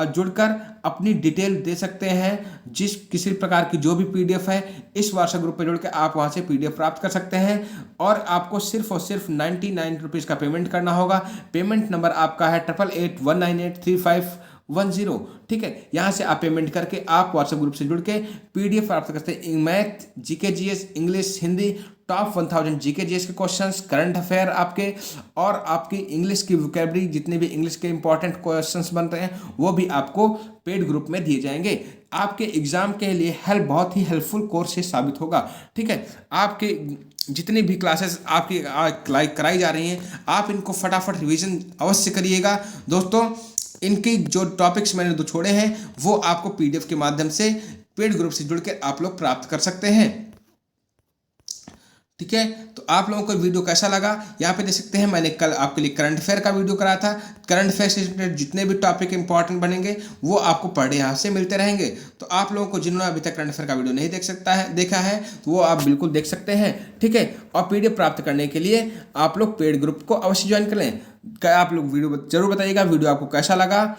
जुड़कर अपनी डिटेल दे सकते हैं। जिस किसी प्रकार की जो भी पीडीएफ है इस व्हाट्सएप ग्रुप पे जुड़कर आप वहां से पीडीएफ प्राप्त कर सकते हैं। और आपको सिर्फ और सिर्फ 99 रुपीज़ का पेमेंट करना होगा। पेमेंट नंबर आपका है 8881983510, ठीक है। यहाँ से आप पेमेंट करके आप व्हाट्सएप ग्रुप से जुड़ के पीडीएफ प्राप्त कर सकते हैं। Math, GK GS, English, Hindi, top 1000 GK GS के क्वेश्चंस, करंट अफेयर आपके, और आपकी इंग्लिश की वोकैबुलरी, जितने भी इंग्लिश के इंपॉर्टेंट क्वेश्चंस बनते हैं वो भी आपको पेड ग्रुप में दिए जाएंगे। आपके एग्जाम के लिए बहुत ही हेल्पफुल कोर्स साबित होगा, ठीक है। आपके जितनी भी क्लासेस आपकी कराई जा रही हैं आप इनको फटाफट रिवीजन अवश्य करिएगा दोस्तों। इनकी जो टॉपिक्स मैंने छोड़े हैं वो आपको पीडीएफ के माध्यम से पेड ग्रुप से जुड़कर आप लोग प्राप्त कर सकते हैं, ठीक है। तो आप लोगों को वीडियो कैसा लगा, यहाँ पे देख सकते हैं मैंने कल आपके लिए करंट अफेयर का वीडियो कराया था। करंट अफेयर से रिलेटेड जितने भी टॉपिक इंपॉर्टेंट बनेंगे वो आपको पर डे यहाँ से मिलते रहेंगे। तो आप लोगों को जिन्होंने अभी तक करंट अफेयर का वीडियो नहीं देखा है तो वो आप बिल्कुल देख सकते हैं, ठीक है। और पीडीएफ प्राप्त करने के लिए आप लोग पेड ग्रुप को अवश्य ज्वाइन कर लें। आप लोग वीडियो जरूर बताइएगा वीडियो आपको कैसा लगा।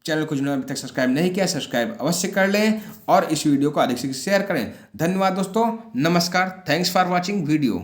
चैनल को जिन्होंने अभी तक सब्सक्राइब नहीं किया सब्सक्राइब अवश्य कर लें और इस वीडियो को अधिक से शेयर करें। धन्यवाद दोस्तों, नमस्कार, थैंक्स फॉर वॉचिंग वीडियो।